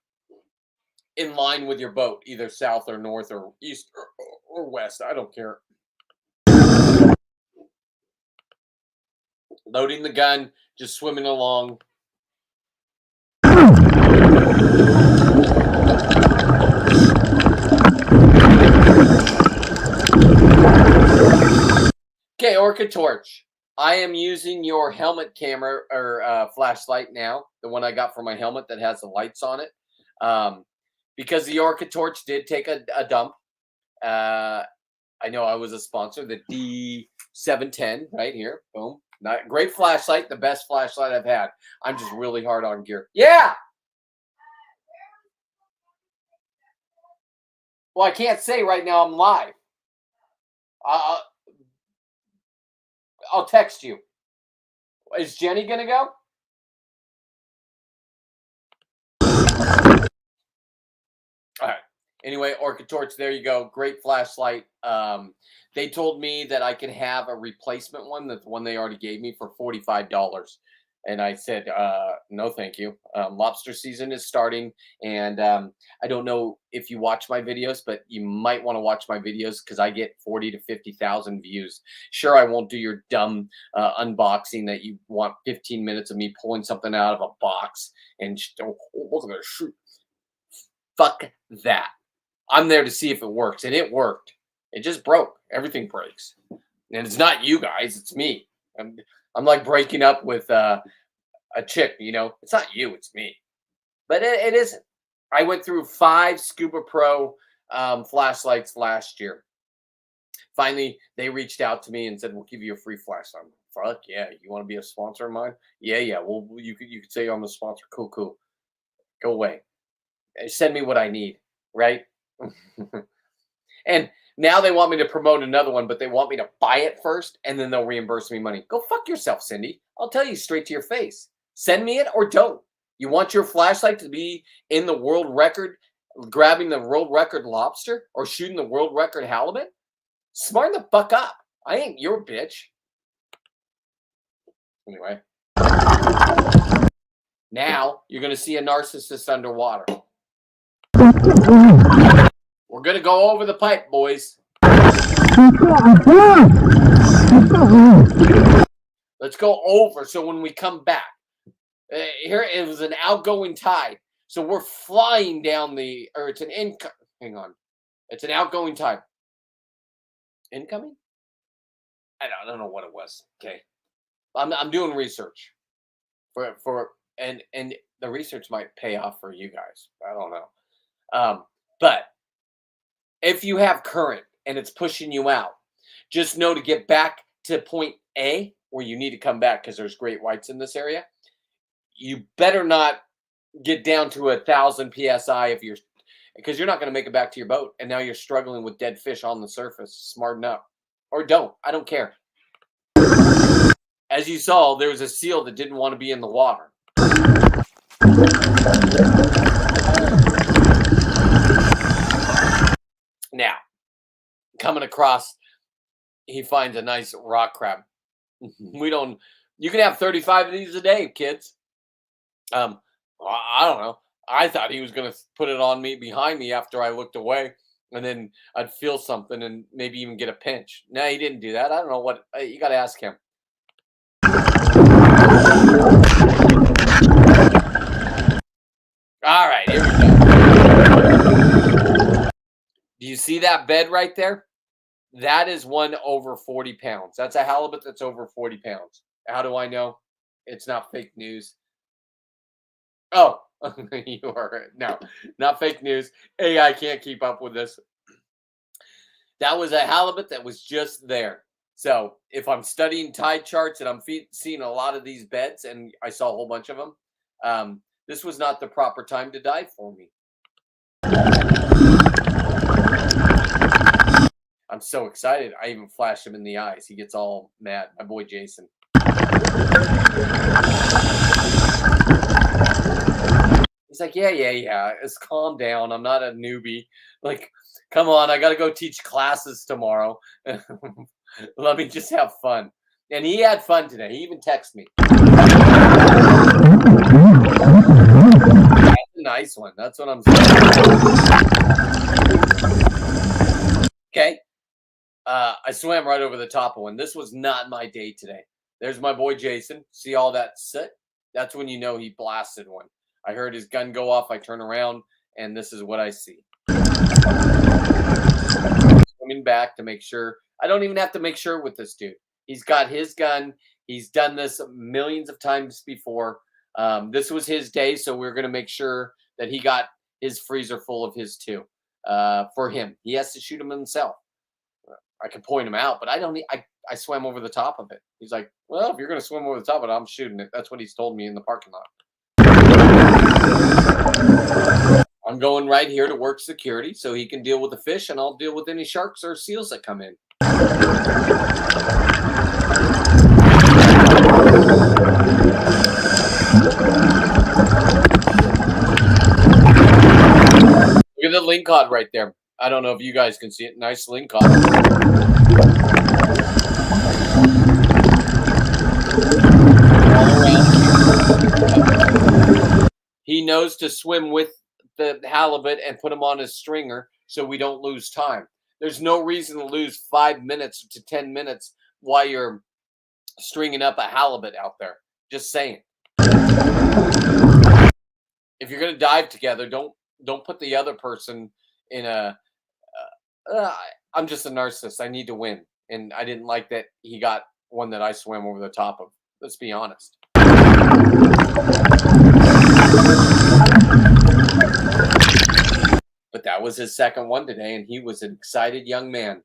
in line with your boat, either south or north or east or west. I don't care. Loading the gun, just swimming along. Okay, Orca Torch. I am using your helmet camera or flashlight now, the one I got for my helmet that has the lights on it. Because the Orca Torch did take a dump. I know I was a sponsor, the D710 right here. Boom. Not great flashlight, the best flashlight I've had. I'm just really hard on gear. Yeah. Well, I can't say right now I'm live. I'll text you. Is Jenny going to go? All right. Anyway, Orca Torch, there you go. Great flashlight. They told me that I could have a replacement one, the one they already gave me, for $45. And I said, no, thank you. Lobster season is starting. And I don't know if you watch my videos, but you might want to watch my videos because I get 40 to 50,000 views. Sure, I won't do your dumb unboxing that you want 15 minutes of me pulling something out of a box and look at shoot. Fuck that. I'm there to see if it works. And it worked. It just broke. Everything breaks. And it's not you guys. It's me. I'm like breaking up with a chick, you know. It's not you, it's me. But it isn't. I went through 5 Scuba Pro flashlights last year. Finally, they reached out to me and said, we'll give you a free flashlight. Fuck yeah. You want to be a sponsor of mine? Yeah. Well, you could say I'm a sponsor. Cool. Go away. Send me what I need, right? And now they want me to promote another one, but they want me to buy it first, and then they'll reimburse me money. Go fuck yourself, Cindy. I'll tell you straight to your face. Send me it or don't. You want your flashlight to be in the world record, grabbing the world record lobster or shooting the world record halibut? Smarten the fuck up. I ain't your bitch. Anyway. Now now you're going to see a narcissist underwater. We're going to go over the pipe, boys. Let's go over so when we come back. Here it was an outgoing tide. So we're flying down or it's an hang on. It's an outgoing tide. Incoming? I don't know what it was. Okay. I'm doing research and the research might pay off for you guys. I don't know. But if you have current and it's pushing you out, just know to get back to point A where you need to come back because there's great whites in this area. You better not get down to 1,000 psi because you're not going to make it back to your boat, and now you're struggling with dead fish on the surface. Smarten up, or don't. I don't care. As you saw, there was a seal that didn't want to be in the water. Now, coming across, he finds a nice rock crab. You can have 35 of these a day, kids. I don't know. I thought he was going to put it on me behind me after I looked away, and then I'd feel something and maybe even get a pinch. No, he didn't do that. I don't know what. You got to ask him. All right, here we go. Do you see that bed right there? That is one over 40 pounds. That's a halibut that's over 40 pounds. How do I know? It's not fake news. Oh, you are. No, not fake news. AI can't keep up with this. That was a halibut that was just there. So if I'm studying tide charts and I'm seeing a lot of these beds, and I saw a whole bunch of them, this was not the proper time to dive for me. I'm so excited. I even flashed him in the eyes. He gets all mad. My boy Jason. He's like, yeah. Just calm down. I'm not a newbie. Like, come on. I got to go teach classes tomorrow. Let me just have fun. And he had fun today. He even texted me. That's a nice one. That's what I'm saying. Okay. I swam right over the top of one. This was not my day today. There's my boy Jason. See all that soot? That's when you know he blasted one. I heard his gun go off. I turn around, and this is what I see. Swimming back to make sure. I don't even have to make sure with this dude. He's got his gun. He's done this millions of times before. This was his day, so we're going to make sure that he got his freezer full of his too. For him, he has to shoot him himself. I can point him out, but I don't need. I swam over the top of it. He's like, well, if you're going to swim over the top of it, I'm shooting it. That's what he's told me in the parking lot. I'm going right here to work security so he can deal with the fish, and I'll deal with any sharks or seals that come in. Look at the lingcod right there. I don't know if you guys can see it. Nice lingcod. He knows to swim with the halibut and put him on his stringer so we don't lose time. There's no reason to lose 5 minutes to 10 minutes while you're stringing up a halibut out there. Just saying. If you're going to dive together, don't put the other person in a I'm just a narcissist. I need to win. And I didn't like that he got one that I swam over the top of. Let's be honest. But that was his second one today, and he was an excited young man.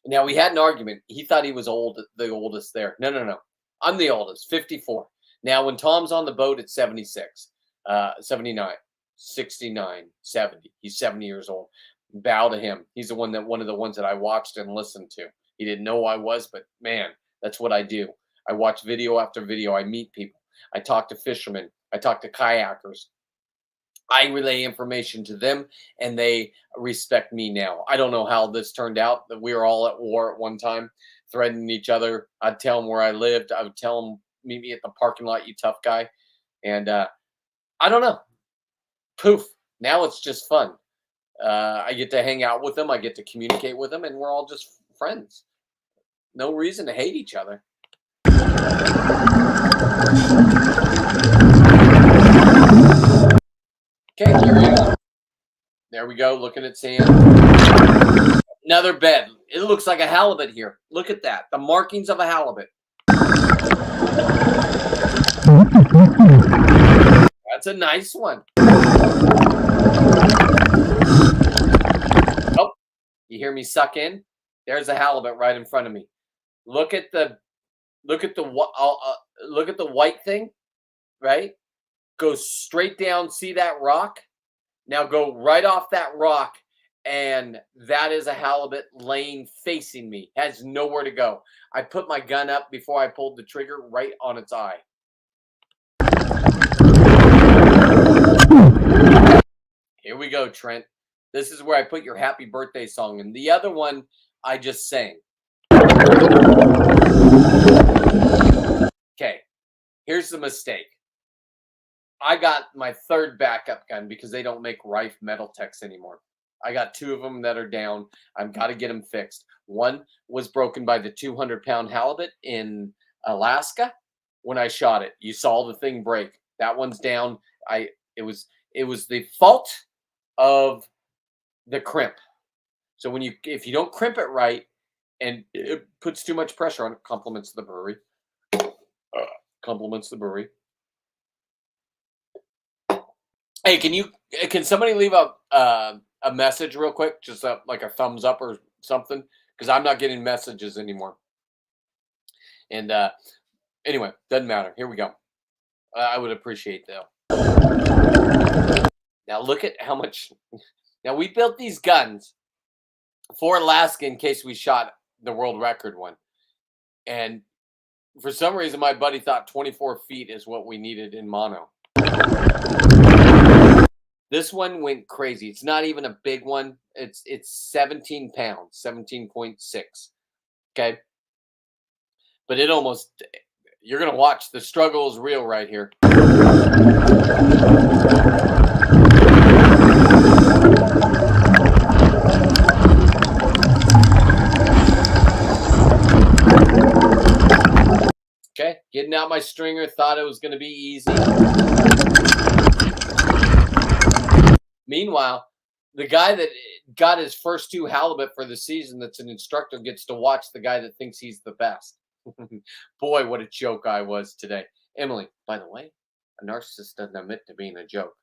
Now, we had an argument. He thought he was the oldest there. No. I'm the oldest, 54. Now, when Tom's on the boat, it's 76, 79, 69, 70. He's 70 years old. Bow to him. He's one of the ones that I watched and listened to. He didn't know who I was, but man, that's what I do. I watch video after video. I meet people. I talk to fishermen. I talk to kayakers. I relay information to them, and they respect me now. I don't know how this turned out. That we were all at war at one time, threatening each other. I'd tell them where I lived. I would tell them, meet me at the parking lot, you tough guy. And I don't know. Poof. Now it's just fun. I get to hang out with them. I get to communicate with them, and we're all just friends. No reason to hate each other. Okay, here we go. There we go, looking at sand. Another bed. It looks like a halibut here. Look at that. The markings of a halibut. That's a nice one. Oh, you hear me suck in? There's a halibut right in front of me. Look at the white thing, right? Go straight down, see that rock? Now go right off that rock, and that is a halibut laying facing me. Has nowhere to go. I put my gun up before I pulled the trigger right on its eye. Here we go, Trent. This is where I put your happy birthday song in. The other one I just sang. Okay, here's the mistake. I got my third backup gun because they don't make Rife metal techs anymore. I got 2 of them that are down. I've got to get them fixed. One was broken by the 200-pound halibut in Alaska when I shot it. You saw the thing break. That one's down. It was the fault of the crimp. So if you don't crimp it right and it puts too much pressure on it, compliments the brewery. Compliments the brewery. Hey, can somebody leave a message real quick, just like a thumbs up or something, because I'm not getting messages anymore. And anyway, doesn't matter. Here we go. I would appreciate that. Now look at how much. Now we built these guns for Alaska in case we shot the world record one, and for some reason my buddy thought 24 feet is what we needed in mono. This one went crazy. It's not even a big one. It's 17 pounds, 17.6. Okay. But it almost, you're going to watch. The struggle is real right here. Okay. Getting out my stringer. Thought it was going to be easy. Meanwhile, the guy that got his first 2 halibut for the season that's an instructor gets to watch the guy that thinks he's the best. Boy, what a joke I was today. Emily, by the way, a narcissist doesn't admit to being a joke.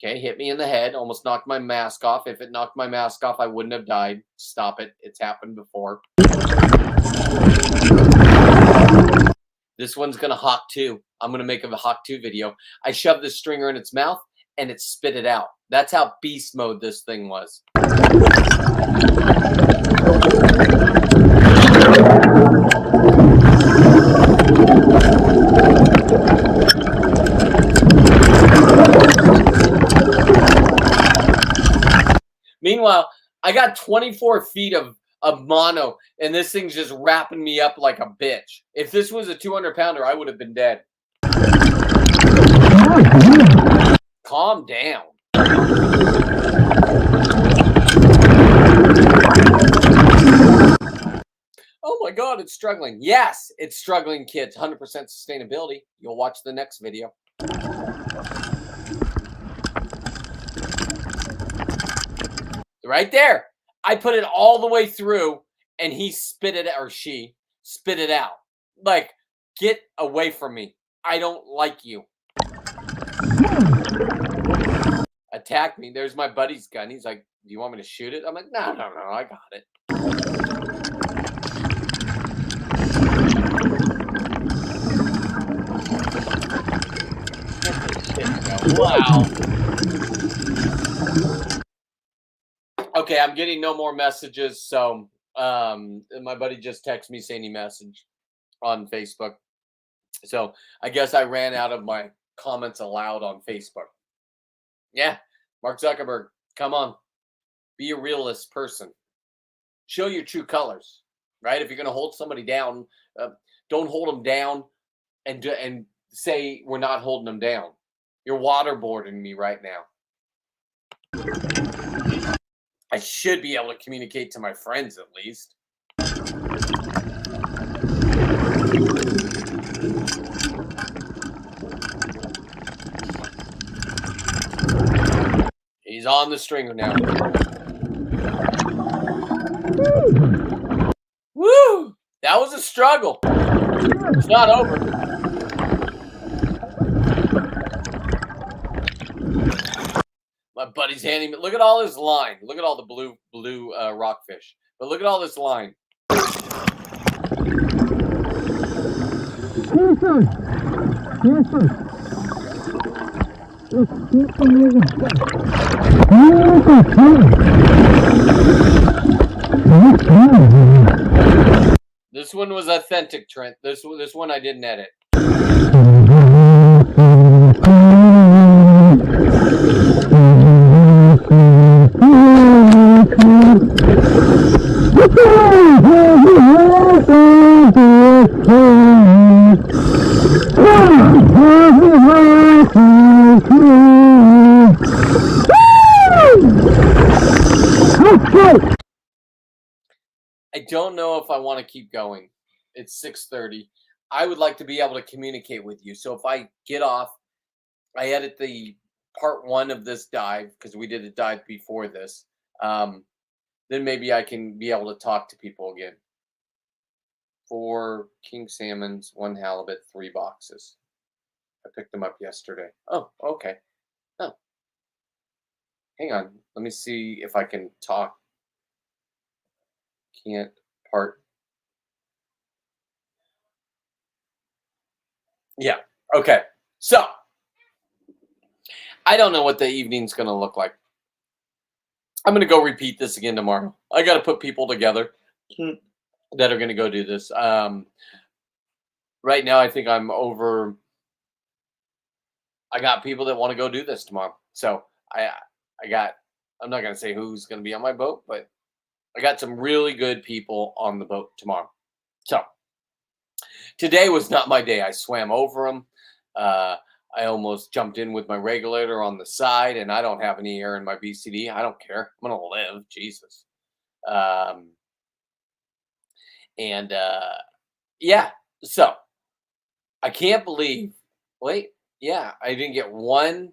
Okay, hit me in the head, almost knocked my mask off. If it knocked my mask off, I wouldn't have died. Stop it. It's happened before. This one's going to hawk too. I'm going to make a hawk 2 video. I shoved the stringer in its mouth and it spit it out. That's how beast mode this thing was. Meanwhile, I got 24 feet of mono, and this thing's just wrapping me up like a bitch. If this was a 200-pounder, I would have been dead. Calm down. Oh my God, it's struggling. Yes, it's struggling, kids. 100% sustainability. You'll watch the next video. Right there. I put it all the way through, and he spit it, or she spit it out. Like, get away from me. I don't like you. Attack me. There's my buddy's gun. He's like, do you want me to shoot it? I'm like, no, I got it. Wow. Okay, I'm getting no more messages, so my buddy just texted me saying he messaged on Facebook. So I guess I ran out of my comments allowed on Facebook. Yeah, Mark Zuckerberg, come on. Be a realist person. Show your true colors. right? If you're going to hold somebody down, don't hold them down and say we're not holding them down. You're waterboarding me right now. I should be able to communicate to my friends at least. He's on the stringer now. Woo! That was a struggle. It's not over. My buddy's handing me. Look at all his line. Look at all the blue rockfish. But look at all this line. This one was authentic, Trent. This one I didn't edit. I don't know if I want to keep going. It's 6:30. I would like to be able to communicate with you. So if I get off, I edit the part 1 of this dive because we did a dive before this. Then maybe I can be able to talk to people again. 4 king salmons, 1 halibut, 3 boxes. I picked them up yesterday. Oh, okay. Oh. Hang on. Let me see if I can talk. Can't part. Yeah. Okay. So I don't know what the evening's going to look like. I'm going to go repeat this again tomorrow. I got to put people together that are going to go do this. Right now, I think I'm over. I got people that want to go do this tomorrow. So I'm not going to say who's going to be on my boat, but I got some really good people on the boat tomorrow. So today was not my day. I swam over them. I almost jumped in with my regulator on the side, and I don't have any air in my BCD. I don't care. I'm going to live. Jesus. Yeah. So I can't believe. Wait. Yeah. I didn't get one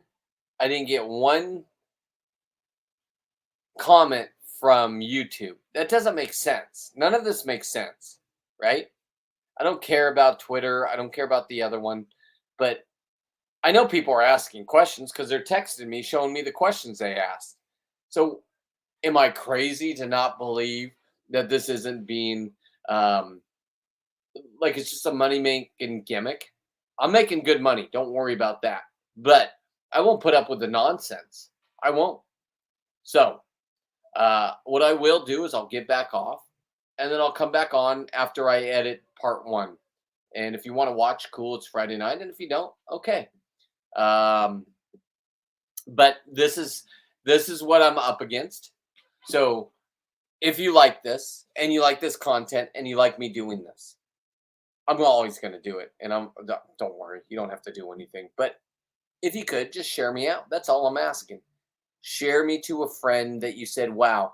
comment from YouTube. That doesn't make sense. None of this makes sense, right? I don't care about Twitter. I don't care about the other one, but I know people are asking questions because they're texting me, showing me the questions they asked. So am I crazy to not believe that this isn't being like it's just a money-making gimmick? I'm making good money. Don't worry about that. But I won't put up with the nonsense. I won't. So what I will do is I'll get back off, and then I'll come back on after I edit part 1. And if you want to watch, cool, it's Friday night. And if you don't, okay. But this is what I'm up against. So if you like this and you like this content and you like me doing this, I'm always going to do it. And don't worry, you don't have to do anything. But if you could, just share me out. That's all I'm asking. Share me to a friend that you said, wow,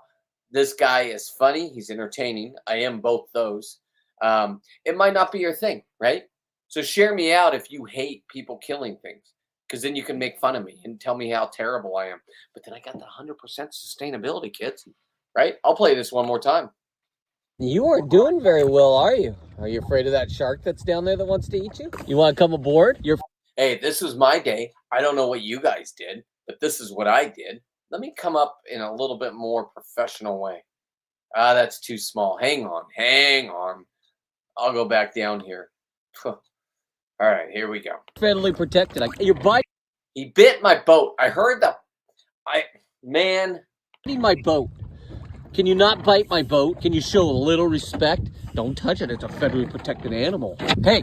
this guy is funny. He's entertaining. I am both those. It might not be your thing, right? So share me out if you hate people killing things, because then you can make fun of me and tell me how terrible I am. But then I got the 100% sustainability, kids, right? I'll play this one more time. You aren't doing very well, are you? Are you afraid of that shark that's down there that wants to eat you? You want to come aboard? Hey, this was my day. I don't know what you guys did, but this is what I did. Let me come up in a little bit more professional way. That's too small. Hang on. I'll go back down here. All right, here we go. Federally protected. You're biting He bit my boat. I heard man. my boat. Can you not bite my boat? Can you show a little respect? Don't touch it. It's a federally protected animal. Hey,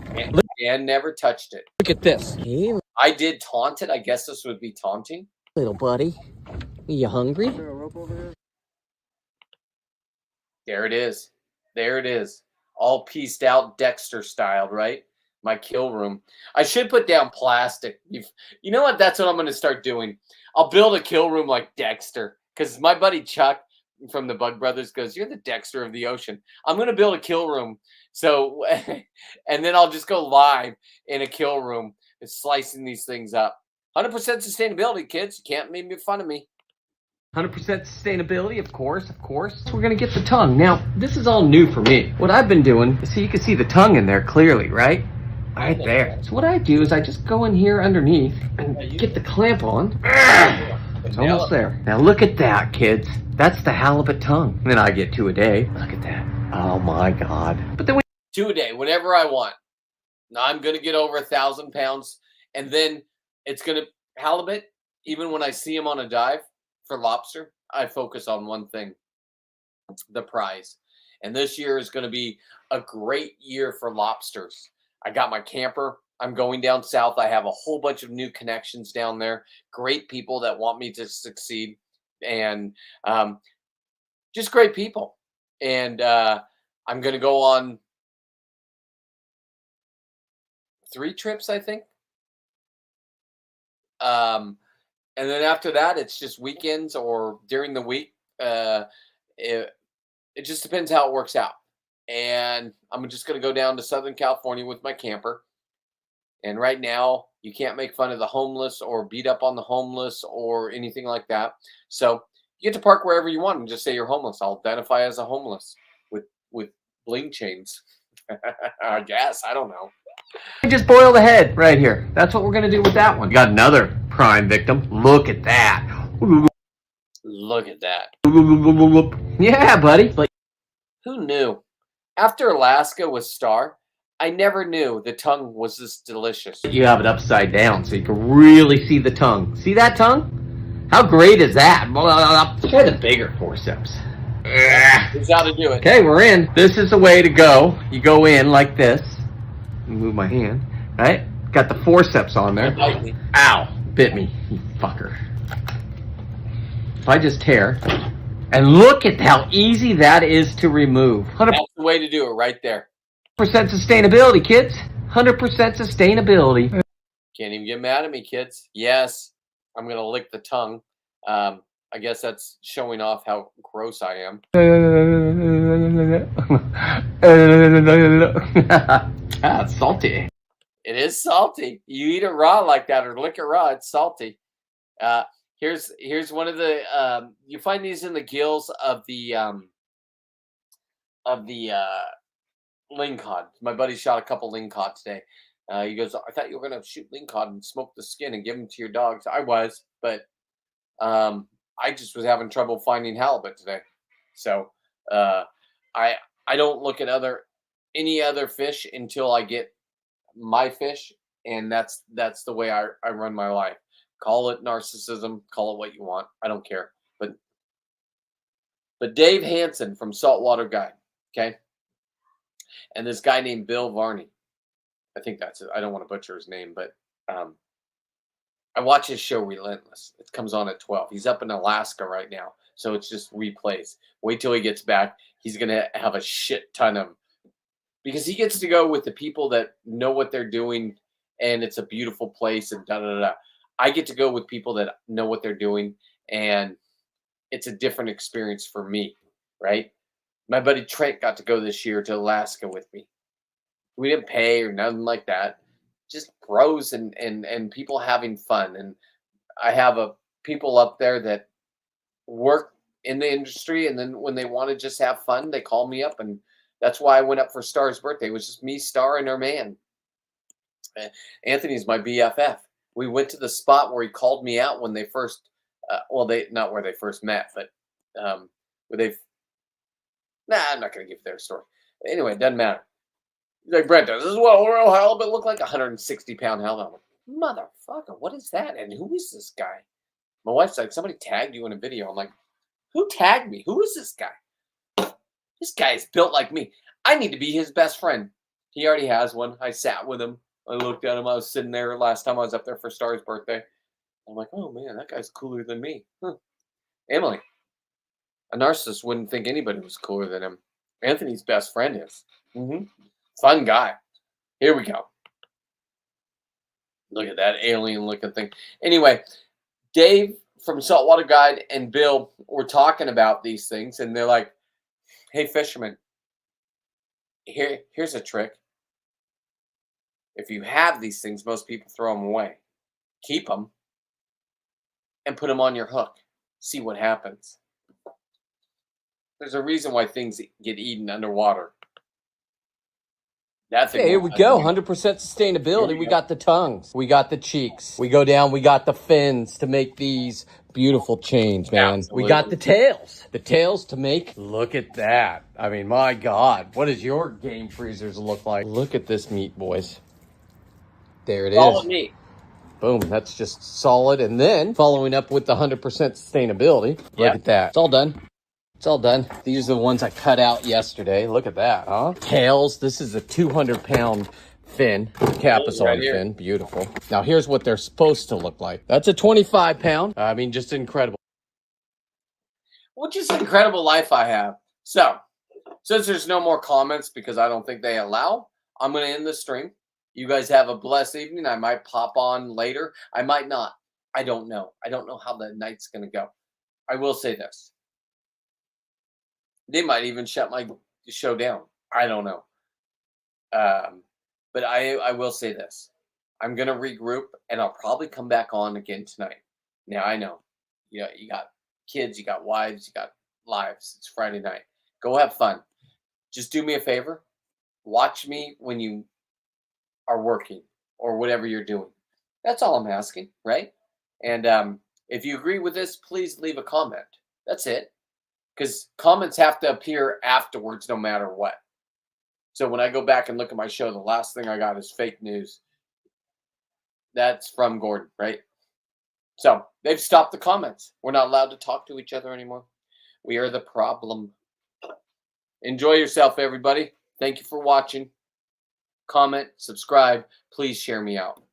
Dan never touched it. look at this. Hey, I did taunt it. I guess this would be taunting. little buddy. Are you hungry? There it is. There it is. All pieced out, Dexter styled, right? My kill room. I should put down plastic. You know what? That's what I'm going to start doing. I'll build a kill room like Dexter. Because my buddy Chuck from the Bug Brothers goes, "You're the Dexter of the ocean." I'm going to build a kill room. So, and then I'll just go live in a kill room, slicing these things up. 100% sustainability, kids. You can't make fun of me. 100% sustainability, of course. We're gonna get the tongue. Now, this is all new for me. What I've been doing, so you can see the tongue in there clearly, right? Right there. So what I do is I just go in here underneath and get the clamp on. It's almost there. Now look at that, kids. That's the halibut tongue. And then I get 2 a day. Look at that. Oh my God. But then 2 a day, whenever I want. Now I'm going to get over 1,000 pounds. And then it's going to, halibut, even when I see them on a dive for lobster, I focus on one thing, the prize. And this year is going to be a great year for lobsters. I got my camper. I'm going down south. I have a whole bunch of new connections down there. Great people that want me to succeed. And just great people. And I'm going to go on 3 trips, I think. And then after that, it's just weekends or during the week. It just depends how it works out. And I'm just going to go down to Southern California with my camper. And right now, you can't make fun of the homeless or beat up on the homeless or anything like that. So you get to park wherever you want and just say you're homeless. I'll identify as a homeless with bling chains. I guess. I don't know. I just boiled the head right here. That's what we're gonna do with that one. Got another prime victim. Look at that. Look at that. Yeah, buddy. Like, who knew? After Alaska with Star, I never knew the tongue was this delicious. you have it upside down so you can really see the tongue. See that tongue? How great is that? Try the bigger forceps. Here's how to do it. Okay, we're in. This is the way to go. You go in like this. Move my hand. Right? Got the forceps on there. Ow! Bit me, you fucker. If I just tear, and look at how easy that is to remove. 100% That's the way to do it right there. sustainability, kids. 100% sustainability. Can't even get mad at me, kids. Yes, I'm going to lick the tongue. I guess that's showing off how gross I am. It's salty. It is salty. You eat it raw like that or lick it raw, it's salty. Here's one of the you find these in the gills of the lingcod. My buddy shot a couple lingcod today. He goes, "I thought you were gonna shoot lingcod and smoke the skin and give them to your dogs." I was, but I just was having trouble finding halibut today. So I don't look at any other fish until I get my fish, and that's the way I run my life. Call it narcissism, call it what you want. I don't care. But Dave Hansen from Saltwater Guide, okay? And this guy named Bill Varney. I think that's it. I don't want to butcher his name, but I watch his show Relentless. It comes on at 12. He's up in Alaska right now, so it's just replays. Wait till he gets back. He's going to have a shit ton of, because he gets to go with the people that know what they're doing, and it's a beautiful place, and da-da-da-da. I get to go with people that know what they're doing, and it's a different experience for me, right? My buddy Trent got to go this year to Alaska with me. We didn't pay or nothing like that. Just bros and people having fun. And I have people up there that work in the industry, and then when they want to just have fun, they call me up, and that's why I went up for Star's birthday. It was just me, Star, and her man. Anthony's my BFF. We went to the spot where he called me out when they first, not where they first met, but where they've, I'm not going to give their story. Anyway, it doesn't matter. He's like, "Brent, this is what a royal halibut look like, 160-pound halibut." I'm like, "Motherfucker, what is that? And who is this guy?" My wife's like, "Somebody tagged you in a video." I'm like, "Who tagged me? Who is this guy? This guy is built like me. I need to be his best friend." He already has one. I sat with him. I looked at him. I was sitting there last time I was up there for Star's birthday. I'm like, "Oh man, that guy's cooler than me." Emily, a narcissist wouldn't think anybody was cooler than him. Anthony's best friend is. Fun guy. Here we go. Look at that alien looking thing. Anyway, Dave from Saltwater Guide and Bill were talking about these things, and they're like, hey, fisherman, here's a trick. If you have these things, most people throw them away. Keep them and put them on your hook. See what happens. There's a reason why things get eaten underwater. Okay, here we go. 100% sustainability. We got the tongues. We got the cheeks. We go down. We got the fins to make these beautiful chains, man. Absolutely. We got the tails. The tails to make. Look at that. I mean, my God. What does your game freezers look like? Look at this meat, boys. There it is. Follow me. Boom. That's just solid. And then following up with the 100% sustainability. Look at that. It's all done. It's all done. These are the ones I cut out yesterday. Look at that, huh? Tails. This is a 200-pound fin. Capizon Right here. fin. Beautiful. Now, here's what they're supposed to look like. That's a 25-pound. I mean, just incredible. Well, just an incredible life I have. So, since there's no more comments because I don't think they allow, I'm going to end the stream. You guys have a blessed evening. I might pop on later. I might not. I don't know. I don't know how the night's going to go. I will say this. They might even shut my show down. I don't know. But I will say this. I'm going to regroup, and I'll probably come back on again tonight. Now, I know. You got kids, you got wives, you got lives. It's Friday night. Go have fun. Just do me a favor. Watch me when you are working or whatever you're doing. That's all I'm asking, right? And if you agree with this, please leave a comment. That's it. Because comments have to appear afterwards no matter what. So when I go back and look at my show, the last thing I got is fake news. That's from Gordon, right? So they've stopped the comments. We're not allowed to talk to each other anymore. We are the problem. Enjoy yourself, everybody. Thank you for watching. Comment, subscribe. Please share me out.